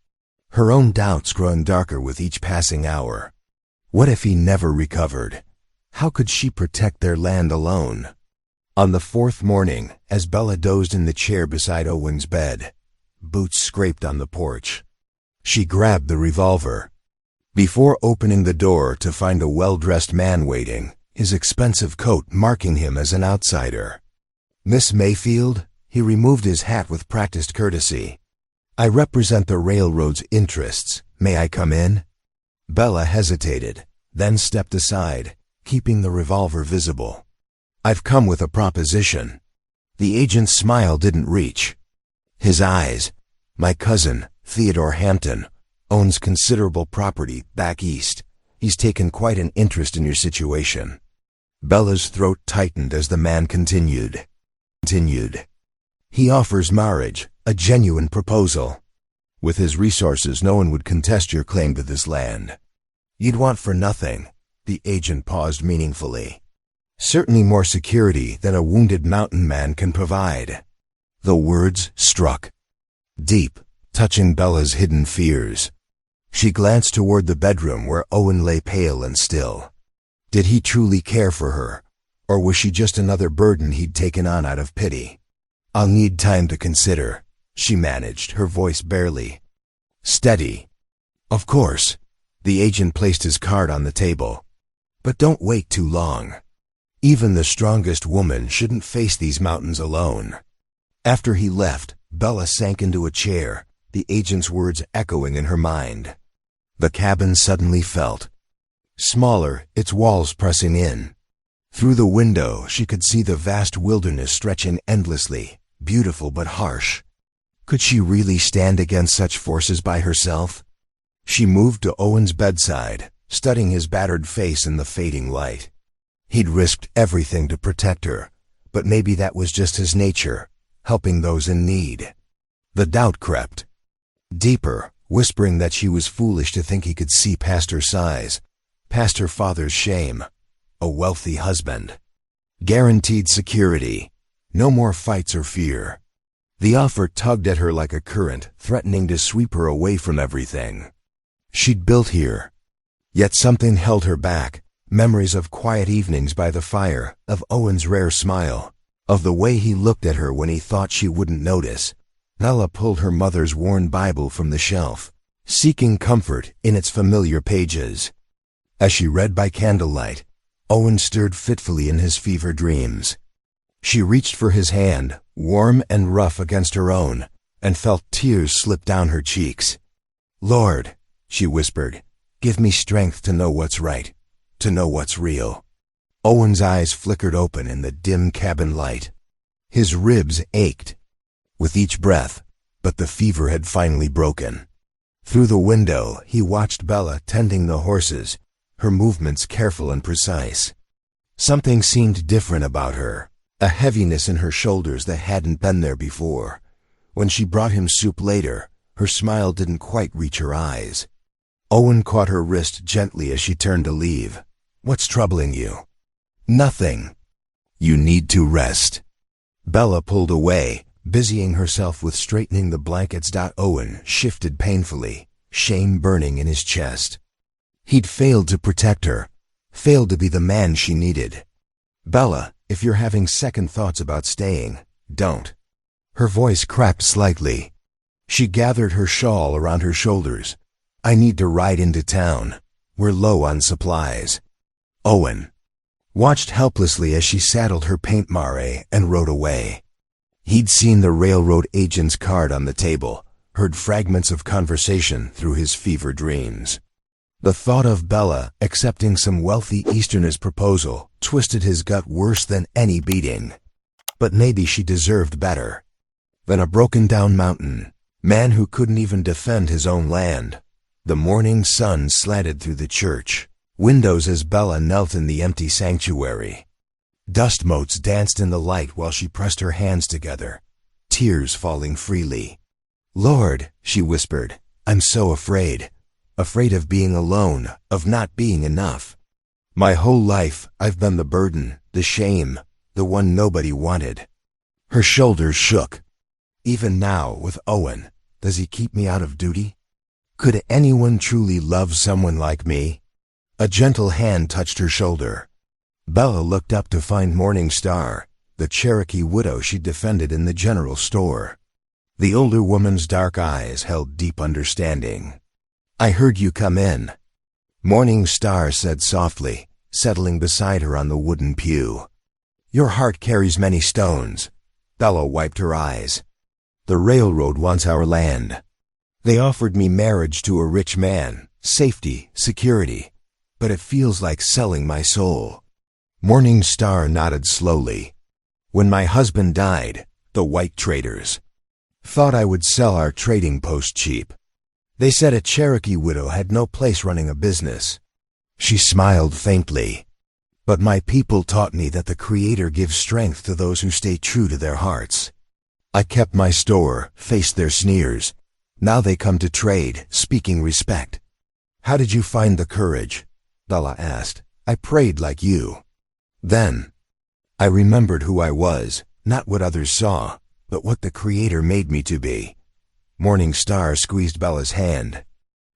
her own doubts growing darker with each passing hour. What if he never recovered? How could she protect their land alone? On the fourth morning, as Bella dozed in the chair beside Owen's bed, boots scraped on the porch. She grabbed the revolver. Before opening the door to find a well-dressed man waiting, his expensive coat marking him as an outsider. "Miss Mayfield?" He removed his hat with practiced courtesy. "I represent the railroad's interests. May I come in?" Bella hesitated, then stepped aside, keeping the revolver visible. "I've come with a proposition." The agent's smile didn't reach. His eyes, "My cousin, Theodore Hampton, owns considerable property back east. He's taken quite an interest in your situation." Bella's throat tightened as the man continued. "He offers marriage, a genuine proposal. With his resources, no one would contest your claim to this land. You'd want for nothing." The agent paused meaningfully. "Certainly more security than a wounded mountain man can provide." The words struck deep, touching Bella's hidden fears. She glanced toward the bedroom where Owen lay pale and still. Did he truly care for her, or was she just another burden he'd taken on out of pity? "I'll need time to consider," she managed, her voice barely steady. "Of course." The agent placed his card on the table. "But don't wait too long. Even the strongest woman shouldn't face these mountains alone." After he left, Bella sank into a chair, the agent's words echoing in her mind. The cabin suddenly felt smaller, its walls pressing in. Through the window, she could see the vast wilderness stretching endlessly, beautiful but harsh. Could she really stand against such forces by herself? She moved to Owen's bedside, studying his battered face in the fading light. He'd risked everything to protect her, but maybe that was just his nature, helping those in need. The doubt crept deeper, whispering that she was foolish to think he could see past her size, past her father's shame. A wealthy husband. Guaranteed security. No more fights or fear. The offer tugged at her like a current, threatening to sweep her away from everything she'd built here. Yet something held her back, memories of quiet evenings by the fire, of Owen's rare smile, of the way he looked at her when he thought she wouldn't notice. Bella pulled her mother's worn Bible from the shelf, seeking comfort in its familiar pages. As she read by candlelight, Owen stirred fitfully in his fever dreams. She reached for his hand, warm and rough against her own, and felt tears slip down her cheeks. "Lord," she whispered, "give me strength to know what's right, to know what's real." Owen's eyes flickered open in the dim cabin light. His ribs ached with each breath, but the fever had finally broken. Through the window, he watched Bella tending the horses, her movements careful and precise. Something seemed different about her, a heaviness in her shoulders that hadn't been there before. When she brought him soup later, her smile didn't quite reach her eyes. Owen caught her wrist gently as she turned to leave. "What's troubling you?" "Nothing." "You need to rest." Bella pulled away, busying herself with straightening the blankets. Owen shifted painfully, shame burning in his chest. He'd failed to protect her, failed to be the man she needed. "Bella, if you're having second thoughts about staying, don't." Her voice cracked slightly. She gathered her shawl around her shoulders. "I need to ride into town. We're low on supplies." Owen watched helplessly as she saddled her paint mare and rode away. He'd seen the railroad agent's card on the table, heard fragments of conversation through his fever dreams. The thought of Bella accepting some wealthy Easterner's proposal twisted his gut worse than any beating. But maybe she deserved better than a broken-down mountain man who couldn't even defend his own land. The morning sun slanted through the church windows as Bella knelt in the empty sanctuary. Dust motes danced in the light while she pressed her hands together, tears falling freely. "Lord," she whispered, "I'm so afraid. Afraid of being alone, of not being enough. My whole life I've been the burden, the shame, the one nobody wanted." Her shoulders shook. "Even now, with Owen, does he keep me out of duty? Could anyone truly love someone like me?" A gentle hand touched her shoulder. Bella looked up to find Morning Star, the Cherokee widow she'd defended in the general store. The older woman's dark eyes held deep understanding. "I heard you come in," Morning Star said softly, settling beside her on the wooden pew. "Your heart carries many stones." Bella wiped her eyes. "The railroad wants our land. They offered me marriage to a rich man, safety, security, but it feels like selling my soul." Morning Star nodded slowly. "When my husband died, the white traders thought I would sell our trading post cheap. They said a Cherokee widow had no place running a business." She smiled faintly. "But my people taught me that the Creator gives strength to those who stay true to their hearts. I kept my store, faced their sneers. Now they come to trade, speaking respect." "How did you find the courage?" Bella asked. "I prayed like you." "Then I remembered who I was, not what others saw, but what the Creator made me to be." Morning Star squeezed Bella's hand.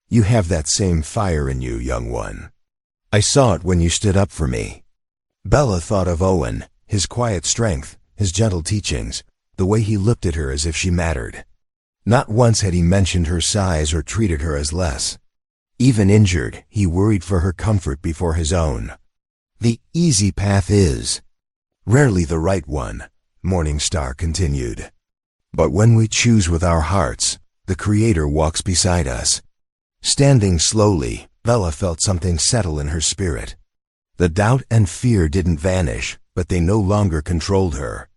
"You have that same fire in you, young one. I saw it when you stood up for me." Bella thought of Owen, his quiet strength, his gentle teachings, the way he looked at her as if she mattered. Not once had he mentioned her size or treated her as less. Even injured, he worried for her comfort before his own. "The easy path is rarely the right one," Morning Star continued. "But when we choose with our hearts, the Creator walks beside us." Standing slowly, Bella felt something settle in her spirit. The doubt and fear didn't vanish, but they no longer controlled her.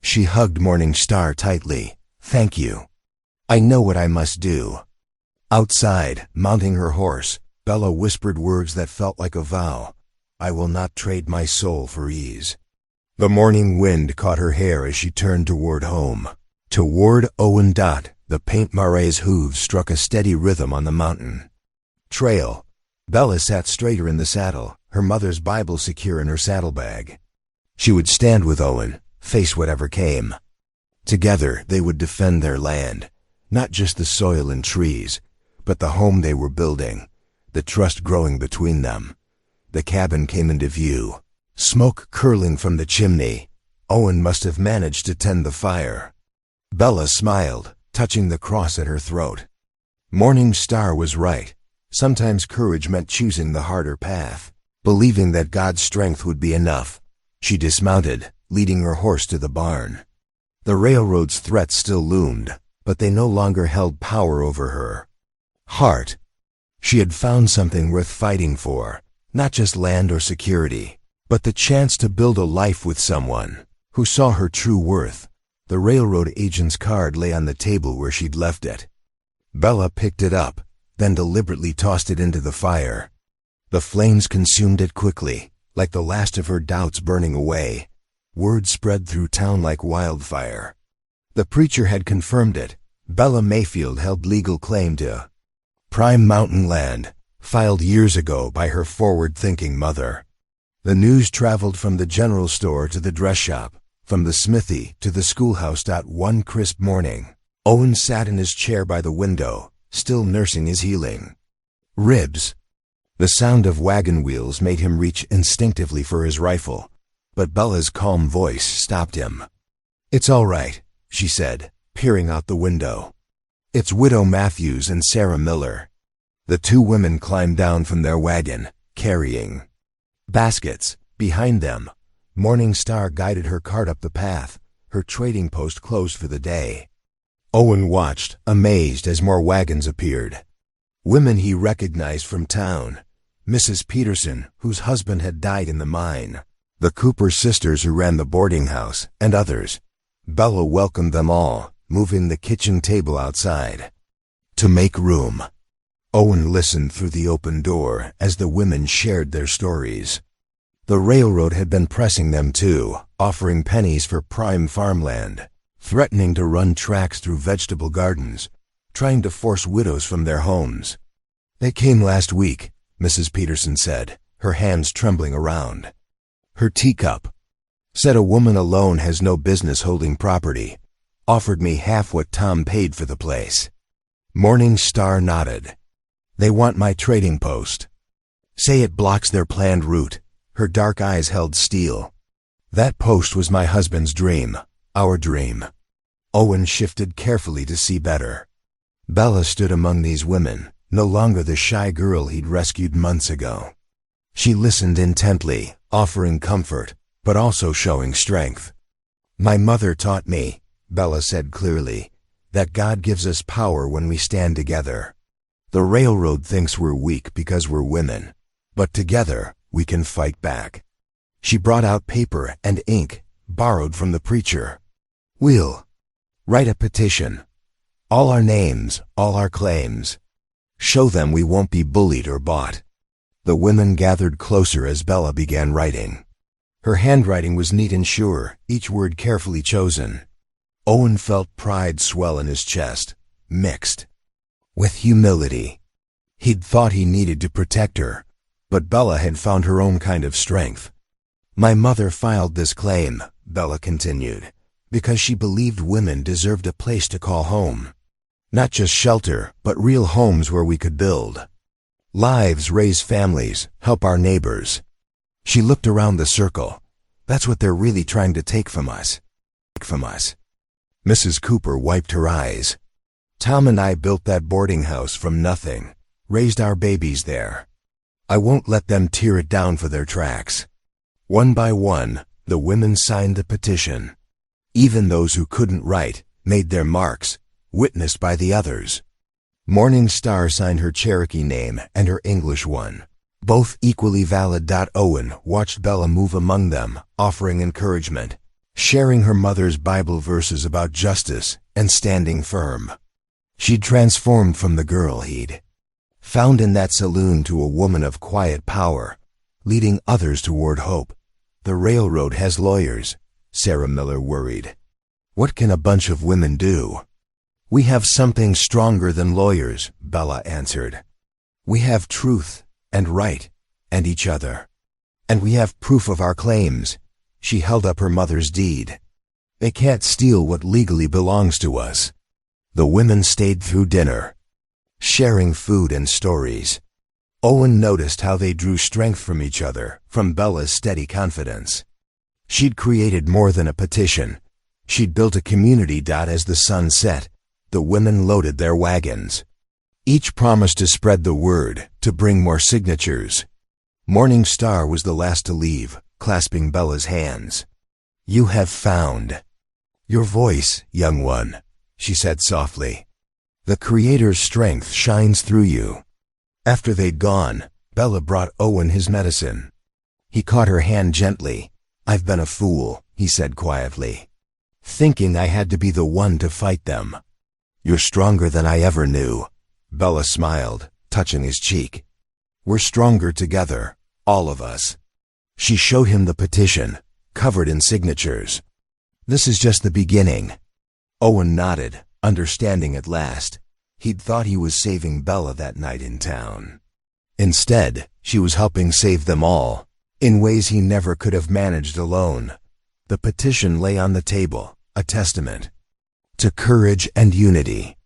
She hugged Morning Star tightly. "Thank you. I know what I must do." Outside, mounting her horse, Bella whispered words that felt like a vow. "I will not trade my soul for ease." The morning wind caught her hair as she turned toward home. Toward Owen. The paint mare's hooves struck a steady rhythm on the mountain trail. Bella sat straighter in the saddle, her mother's Bible secure in her saddlebag. She would stand with Owen, face whatever came. Together they would defend their land, not just the soil and trees, but the home they were building, the trust growing between them. The cabin came into view, smoke curling from the chimney. Owen must have managed to tend the fire. Bella smiled, touching the cross at her throat. Morning Star was right. Sometimes courage meant choosing the harder path, believing that God's strength would be enough. She dismounted, leading her horse to the barn. The railroad's threats still loomed, but they no longer held power over her heart. She had found something worth fighting for, not just land or security, but the chance to build a life with someone who saw her true worth. The railroad agent's card lay on the table where she'd left it. Bella picked it up, then deliberately tossed it into the fire. The flames consumed it quickly, like the last of her doubts burning away. Word spread through town like wildfire. The preacher had confirmed it. Bella Mayfield held legal claim to prime mountain land, filed years ago by her forward-thinking mother. The news traveled from the general store to the dress shop, from the smithy to the schoolhouse. One crisp morning, Owen sat in his chair by the window, still nursing his healing ribs. The sound of wagon wheels made him reach instinctively for his rifle, but Bella's calm voice stopped him. "It's all right," she said, peering out the window. "It's Widow Matthews and Sarah Miller." The two women climbed down from their wagon, carrying baskets. Behind them, Morning Star guided her cart up the path, her trading post closed for the day. Owen watched, amazed, as more wagons appeared. Women he recognized from town: Mrs. Peterson, whose husband had died in the mine, the Cooper sisters who ran the boarding house, and others. Bella welcomed them all, moving the kitchen table outside to make room. Owen listened through the open door as the women shared their stories. The railroad had been pressing them too, offering pennies for prime farmland, threatening to run tracks through vegetable gardens, trying to force widows from their homes. "They came last week," Mrs. Peterson said, her hands trembling around her teacup. "Said a woman alone has no business holding property. Offered me half what Tom paid for the place." Morning Star nodded. "They want my trading post. Say it blocks their planned route." Her dark eyes held steel. "That post was my husband's dream, our dream." Owen shifted carefully to see better. Bella stood among these women, no longer the shy girl he'd rescued months ago. She listened intently, offering comfort, but also showing strength. "My mother taught me," Bella said clearly, "that God gives us power when we stand together. The railroad thinks we're weak because we're women, but together we can fight back." She brought out paper and ink, borrowed from the preacher. "We'll write a petition. All our names, all our claims. Show them we won't be bullied or bought." The women gathered closer as Bella began writing. Her handwriting was neat and sure, each word carefully chosen. Owen felt pride swell in his chest, mixed with humility. He'd thought he needed to protect her, but Bella had found her own kind of strength. "My mother filed this claim," Bella continued, "because she believed women deserved a place to call home. Not just shelter, but real homes where we could build lives, raise families, help our neighbors." She looked around the circle. "That's what they're really trying to take from us." Mrs. Cooper wiped her eyes. "Tom and I built that boarding house from nothing, raised our babies there. I won't let them tear it down for their tracks." One by one, the women signed the petition. Even those who couldn't write made their marks, witnessed by the others. Morning Star signed her Cherokee name and her English one, both equally valid. Owen watched Bella move among them, offering encouragement, sharing her mother's Bible verses about justice and standing firm. She'd transformed from the girl he'd found in that saloon to a woman of quiet power, leading others toward hope. "The railroad has lawyers," Sarah Miller worried. "What can a bunch of women do?" "We have something stronger than lawyers," Bella answered. "We have truth and right and each other. And we have proof of our claims." She held up her mother's deed. "They can't steal what legally belongs to us." The women stayed through dinner, sharing food and stories. Owen noticed how they drew strength from each other, from Bella's steady confidence. She'd created more than a petition. She'd built a community. As the sun set, the women loaded their wagons. Each promised to spread the word, to bring more signatures. Morning Star was the last to leave, clasping Bella's hands. "You have found your voice, young one," she said softly. "The Creator's strength shines through you." After they'd gone, Bella brought Owen his medicine. He caught her hand gently. "I've been a fool," he said quietly, "thinking I had to be the one to fight them." "You're stronger than I ever knew." Bella smiled, touching his cheek. "We're stronger together, all of us." She showed him the petition, covered in signatures. "This is just the beginning." Owen nodded, understanding at last. He'd thought he was saving Bella that night in town. Instead, she was helping save them all, in ways he never could have managed alone. The petition lay on the table, a testament to courage and unity.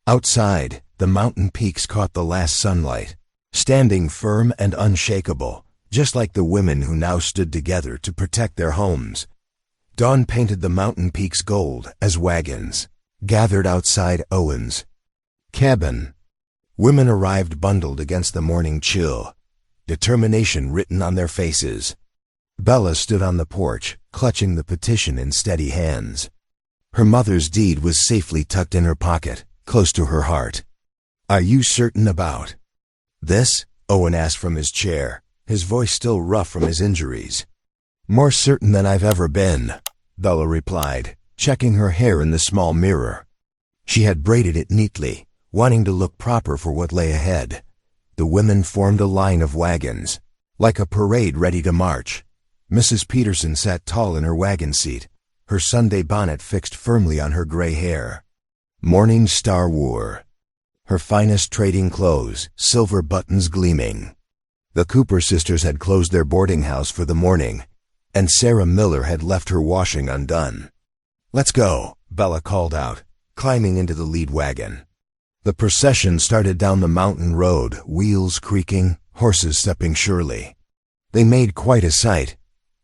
Outside, the mountain peaks caught the last sunlight, standing firm and unshakable, just like the women who now stood together to protect their homes. Dawn painted the mountain peaks gold as wagons gathered outside Owen's cabin. Women arrived bundled against the morning chill, determination written on their faces. Bella stood on the porch, clutching the petition in steady hands. Her mother's deed was safely tucked in her pocket, close to her heart. "Are you certain about this?" Owen asked from his chair, his voice still rough from his injuries. "More certain than I've ever been," Bella replied, checking her hair in the small mirror. She had braided it neatly, wanting to look proper for what lay ahead. The women formed a line of wagons, like a parade ready to march. Mrs. Peterson sat tall in her wagon seat, her Sunday bonnet fixed firmly on her gray hair. Morning Star wore her finest trading clothes, silver buttons gleaming. The Cooper sisters had closed their boarding house for the morning, and Sarah Miller had left her washing undone. "Let's go," Bella called out, climbing into the lead wagon. The procession started down the mountain road, wheels creaking, horses stepping surely. They made quite a sight,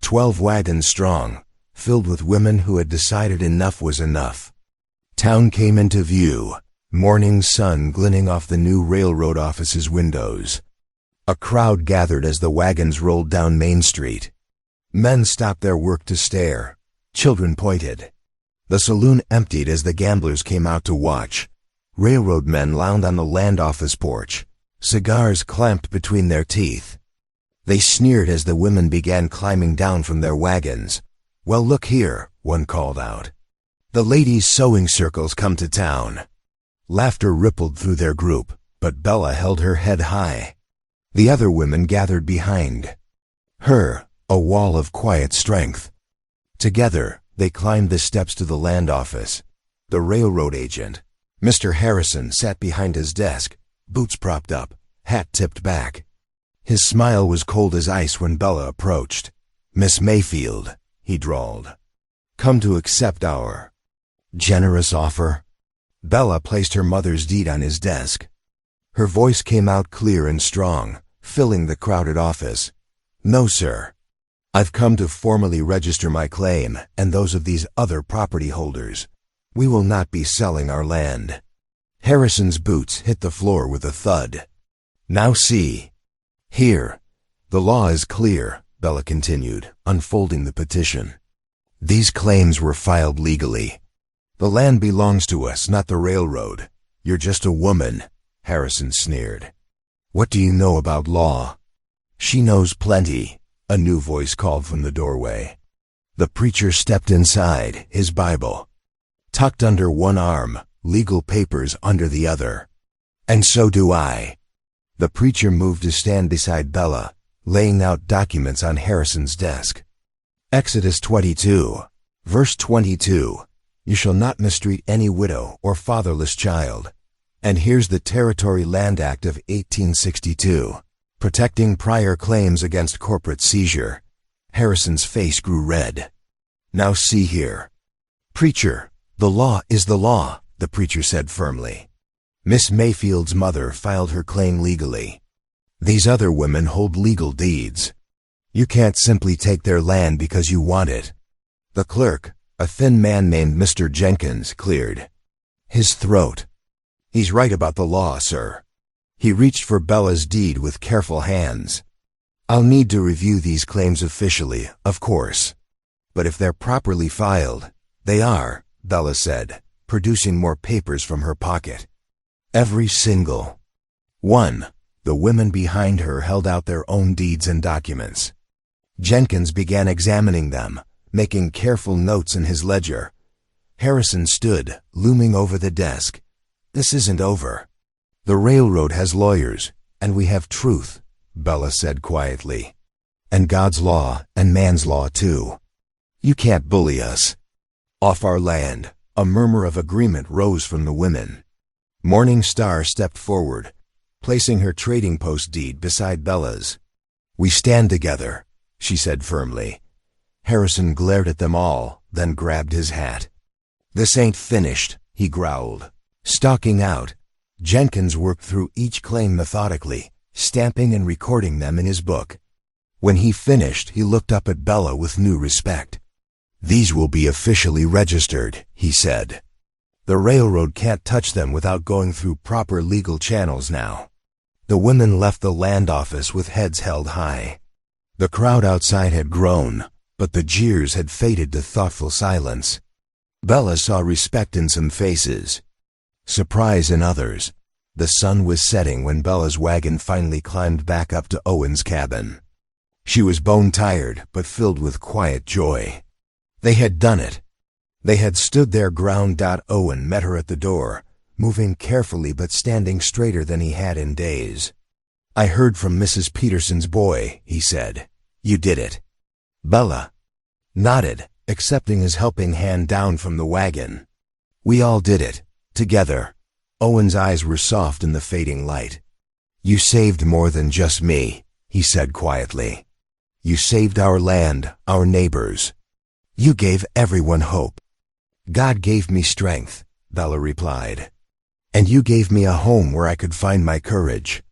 12 wagons strong, filled with women who had decided enough was enough. Town came into view, morning sun glinting off the new railroad office's windows. A crowd gathered as the wagons rolled down Main Street. Men stopped their work to stare. Children pointed. The saloon emptied as the gamblers came out to watch. Railroad men lounged on the land office porch, cigars clamped between their teeth. They sneered as the women began climbing down from their wagons. "Well, look here," one called out. "The ladies' sewing circles come to town." Laughter rippled through their group, but Bella held her head high. The other women gathered behind her, a wall of quiet strength. Together, they climbed the steps to the land office. The railroad agent, Mr. Harrison, sat behind his desk, boots propped up, hat tipped back. His smile was cold as ice when Bella approached. "Miss Mayfield," he drawled. "Come to accept our generous offer?" Bella placed her mother's deed on his desk. Her voice came out clear and strong, filling the crowded office. "No, sir. I've come to formally register my claim and those of these other property holders. We will not be selling our land." Harrison's boots hit the floor with a thud. "Now see. Here. The law is clear," Bella continued, unfolding the petition. "These claims were filed legally. The land belongs to us, not the railroad. You're just a woman," Harrison sneered. "What do you know about law?" "She knows plenty," a new voice called from the doorway. The preacher stepped inside, his Bible tucked under one arm, legal papers under the other. "And so do I." The preacher moved to stand beside Bella, laying out documents on Harrison's desk. Exodus 22, verse 22, "You shall not mistreat any widow or fatherless child." And here's the Territory Land Act of 1862, protecting prior claims against corporate seizure. Harrison's face grew red. "Now see here." "Preacher, the law is the law," the preacher said firmly. "Miss Mayfield's mother filed her claim legally. These other women hold legal deeds. You can't simply take their land because you want it." The clerk, a thin man named Mr. Jenkins, cleared his throat. "He's right about the law, sir." He reached for Bella's deed with careful hands. "I'll need to review these claims officially, of course. But if they're properly filed—" "They are," Bella said, producing more papers from her pocket. "Every single one." The women behind her held out their own deeds and documents. Jenkins began examining them, making careful notes in his ledger. Harrison stood, looming over the desk. "This isn't over. The railroad has lawyers, and we have truth," Bella said quietly. "And God's law, and man's law too. You can't bully us off our land." A murmur of agreement rose from the women. Morning Star stepped forward, placing her trading post deed beside Bella's. "We stand together," she said firmly. Harrison glared at them all, then grabbed his hat. "This ain't finished," he growled. Stalking out, Jenkins worked through each claim methodically, stamping and recording them in his book. When he finished, he looked up at Bella with new respect. "These will be officially registered," he said. "The railroad can't touch them without going through proper legal channels now." The women left the land office with heads held high. The crowd outside had grown, but the jeers had faded to thoughtful silence. Bella saw respect in some faces, surprise in others. The sun was setting when Bella's wagon finally climbed back up to Owen's cabin. She was bone-tired, but filled with quiet joy. They had done it. They had stood their ground. Owen met her at the door, moving carefully but standing straighter than he had in days. "I heard from Mrs. Peterson's boy," he said. "You did it." Bella nodded, accepting his helping hand down from the wagon. "We all did it, together." Owen's eyes were soft in the fading light. "You saved more than just me," he said quietly. "You saved our land, our neighbors. You gave everyone hope." "God gave me strength," Bella replied. "And you gave me a home where I could find my courage."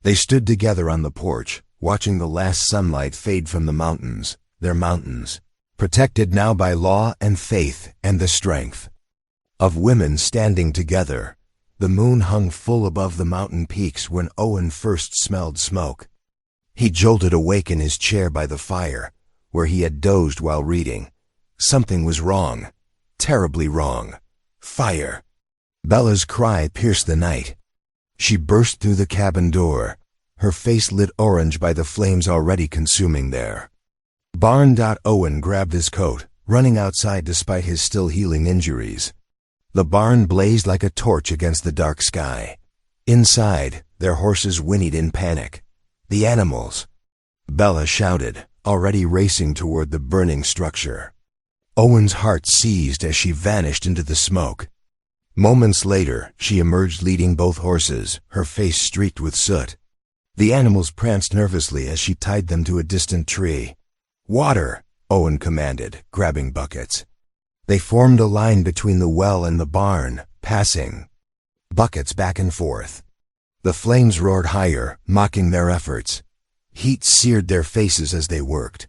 They stood together on the porch, watching the last sunlight fade from the mountains, their mountains, protected now by law and faith and the strength of women standing together. The moon hung full above the mountain peaks when Owen first smelled smoke. He jolted awake in his chair by the fire, where he had dozed while reading. Something was wrong, terribly wrong. Fire! Bella's cry pierced the night. She burst through the cabin door, her face lit orange by the flames already consuming there. Barn. Owen grabbed his coat, running outside despite his still healing injuries. The barn blazed like a torch against the dark sky. Inside, their horses whinnied in panic. "The animals!" Bella shouted, already racing toward the burning structure. Owen's heart seized as she vanished into the smoke. Moments later, she emerged leading both horses, her face streaked with soot. The animals pranced nervously as she tied them to a distant tree. "Water!" Owen commanded, grabbing buckets. They formed a line between the well and the barn, passing buckets back and forth. The flames roared higher, mocking their efforts. Heat seared their faces as they worked.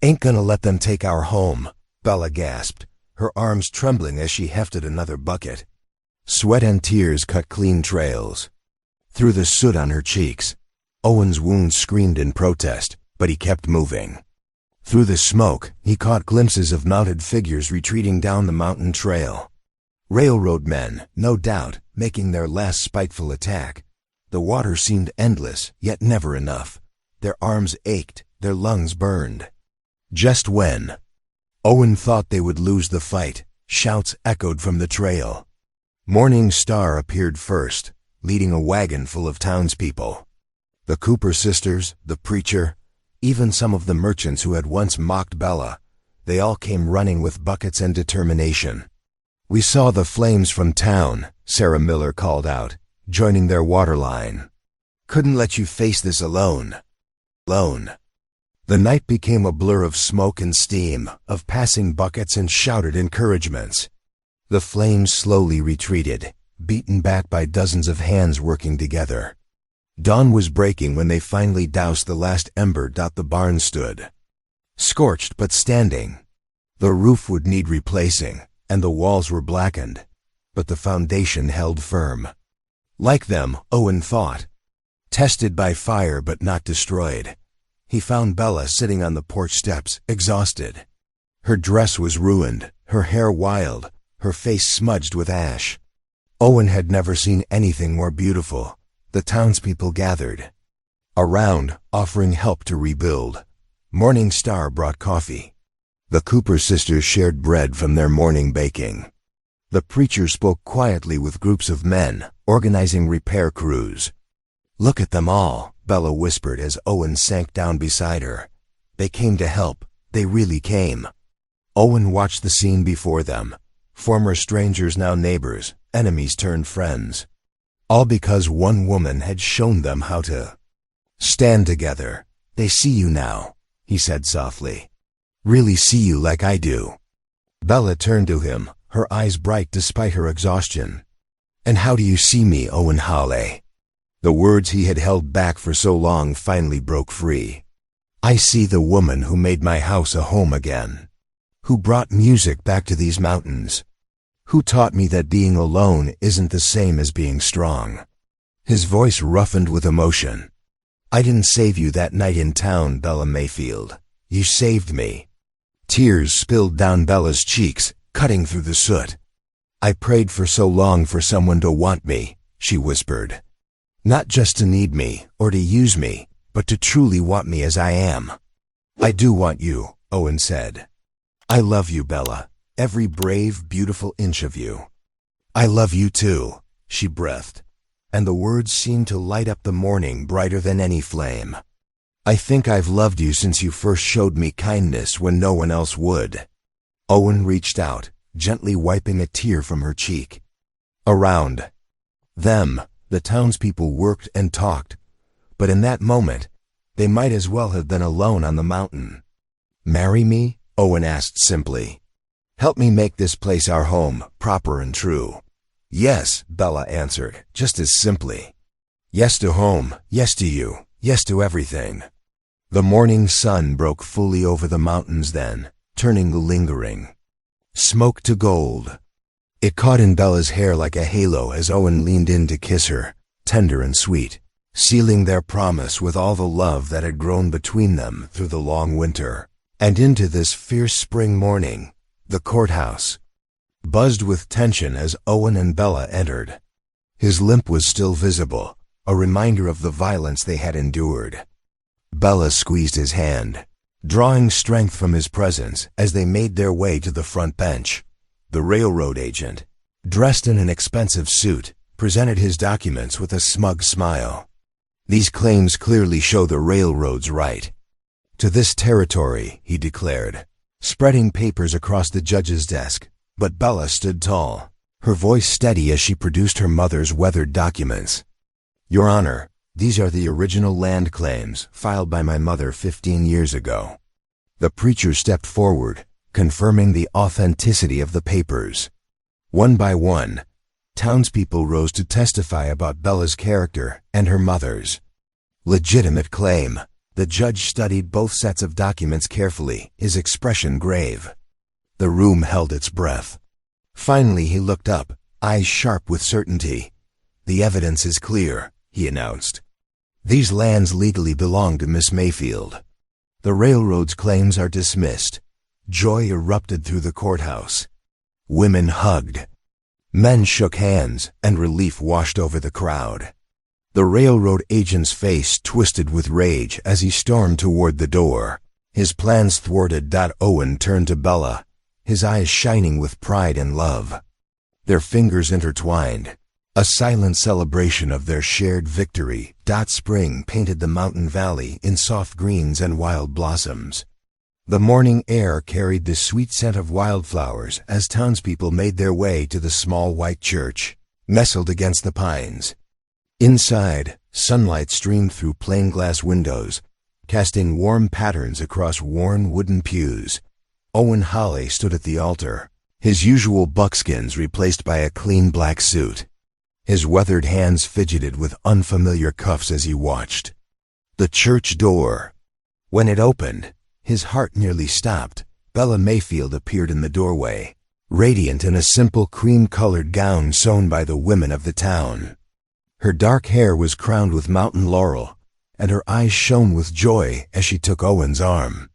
"Ain't gonna let them take our home," Bella gasped, her arms trembling as she hefted another bucket. Sweat and tears cut clean trails through the soot on her cheeks. Owen's wounds screamed in protest, but he kept moving. Through the smoke, he caught glimpses of mounted figures retreating down the mountain trail. Railroad men, no doubt, making their last spiteful attack. The water seemed endless, yet never enough. Their arms ached, their lungs burned. Just when Owen thought they would lose the fight, shouts echoed from the trail. Morning Star appeared first, leading a wagon full of townspeople. The Cooper sisters, the preacher, even some of the merchants who had once mocked Bella, they all came running with buckets and determination. "We saw the flames from town," Sarah Miller called out, joining their water line. "Couldn't let you face this alone." The night became a blur of smoke and steam, of passing buckets and shouted encouragements. The flames slowly retreated, beaten back by dozens of hands working together. Dawn was breaking when they finally doused the last ember. The barn stood, scorched but standing. The roof would need replacing, and the walls were blackened, but the foundation held firm. Like them, Owen thought. Tested by fire but not destroyed. He found Bella sitting on the porch steps, exhausted. Her dress was ruined, her hair wild, her face smudged with ash. Owen had never seen anything more beautiful. The townspeople gathered around, offering help to rebuild. Morning Star brought coffee. The Cooper sisters shared bread from their morning baking. The preacher spoke quietly with groups of men, organizing repair crews. "Look at them all," Bella whispered as Owen sank down beside her. "They came to help. They really came." Owen watched the scene before them. Former strangers now neighbors, enemies turned friends. All because one woman had shown them how to stand together. "They see you now," he said softly. "Really see you like I do." Bella turned to him, her eyes bright despite her exhaustion. "And how do you see me, Owen Hawley?" The words he had held back for so long finally broke free. "I see the woman who made my house a home again, who brought music back to these mountains, who taught me that being alone isn't the same as being strong." His voice roughened with emotion. "I didn't save you that night in town, Bella Mayfield. You saved me." Tears spilled down Bella's cheeks, cutting through the soot. "I prayed for so long for someone to want me," she whispered. "Not just to need me or to use me, but to truly want me as I am." "I do want you," Owen said. "I love you, Bella. Every brave, beautiful inch of you." "I love you too," she breathed, and the words seemed to light up the morning brighter than any flame. "I think I've loved you since you first showed me kindness when no one else would." Owen reached out, gently wiping a tear from her cheek. Around them, the townspeople worked and talked, but in that moment, they might as well have been alone on the mountain. "Marry me?" Owen asked simply. "Help me make this place our home, proper and true." "Yes," Bella answered, just as simply. "Yes to home, yes to you, yes to everything." The morning sun broke fully over the mountains then, turning the lingering smoke to gold. It caught in Bella's hair like a halo as Owen leaned in to kiss her, tender and sweet, sealing their promise with all the love that had grown between them through the long winter. And into this fierce spring morning, the courthouse buzzed with tension as Owen and Bella entered. His limp was still visible, a reminder of the violence they had endured. Bella squeezed his hand, drawing strength from his presence as they made their way to the front bench. The railroad agent, dressed in an expensive suit, presented his documents with a smug smile. "These claims clearly show the railroad's right to this territory," he declared, spreading papers across the judge's desk. But Bella stood tall, her voice steady as she produced her mother's weathered documents. "Your Honor, these are the original land claims filed by my mother 15 years ago." The preacher stepped forward, confirming the authenticity of the papers. One by one, townspeople rose to testify about Bella's character and her mother's legitimate claim. The judge studied both sets of documents carefully, his expression grave. The room held its breath. Finally he looked up, eyes sharp with certainty. "The evidence is clear," he announced. "These lands legally belong to Miss Mayfield. The railroad's claims are dismissed." Joy erupted through the courthouse. Women hugged. Men shook hands, and relief washed over the crowd. The railroad agent's face twisted with rage as he stormed toward the door. His plans thwarted. Owen turned to Bella, his eyes shining with pride and love. Their fingers intertwined, a silent celebration of their shared victory. Spring painted the mountain valley in soft greens and wild blossoms. The morning air carried the sweet scent of wildflowers as townspeople made their way to the small white church, nestled against the pines. Inside, sunlight streamed through plain glass windows, casting warm patterns across worn wooden pews. Owen Hawley stood at the altar, his usual buckskins replaced by a clean black suit. His weathered hands fidgeted with unfamiliar cuffs as he watched. The church door. When it opened, his heart nearly stopped. Bella Mayfield appeared in the doorway, radiant in a simple cream-colored gown sewn by the women of the town. Her dark hair was crowned with mountain laurel, and her eyes shone with joy as she took Owen's arm.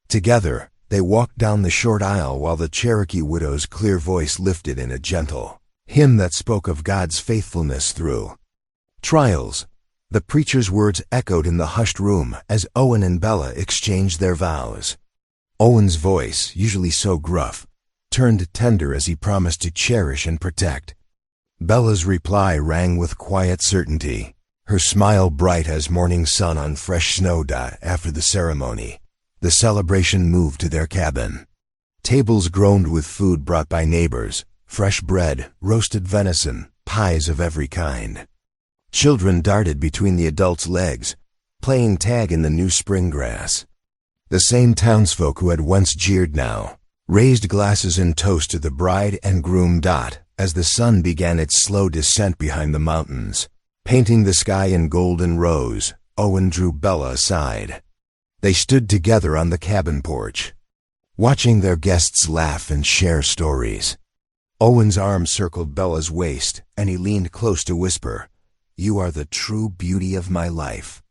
Together, they walked down the short aisle while the Cherokee widow's clear voice lifted in a gentle hymn that spoke of God's faithfulness through trials. The preacher's words echoed in the hushed room as Owen and Bella exchanged their vows. Owen's voice, usually so gruff, turned tender as he promised to cherish and protect. Bella's reply rang with quiet certainty, her smile bright as morning sun on fresh snow. After the ceremony, the celebration moved to their cabin. Tables groaned with food brought by neighbors, fresh bread, roasted venison, pies of every kind. Children darted between the adults' legs, playing tag in the new spring grass. The same townsfolk who had once jeered now raised glasses in toast to the bride and groom. As the sun began its slow descent behind the mountains, painting the sky in golden rose, Owen drew Bella aside. They stood together on the cabin porch, watching their guests laugh and share stories. Owen's arm circled Bella's waist, and he leaned close to whisper, "You are the true beauty of my life."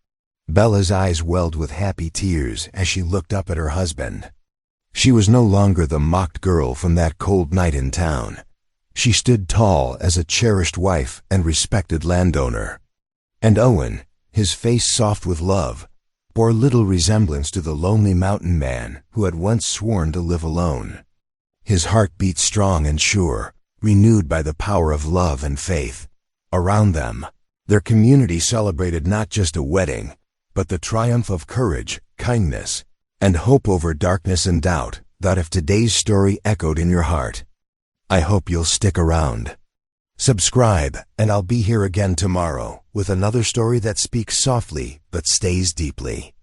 Bella's eyes welled with happy tears as she looked up at her husband. She was no longer the mocked girl from that cold night in town. She stood tall as a cherished wife and respected landowner. And Owen, his face soft with love, bore little resemblance to the lonely mountain man who had once sworn to live alone. His heart beat strong and sure, renewed by the power of love and faith. Around them, their community celebrated not just a wedding, but the triumph of courage, kindness, and hope over darkness and doubt. That if today's story echoed in your heart, I hope you'll stick around. Subscribe, and I'll be here again tomorrow with another story that speaks softly but stays deeply.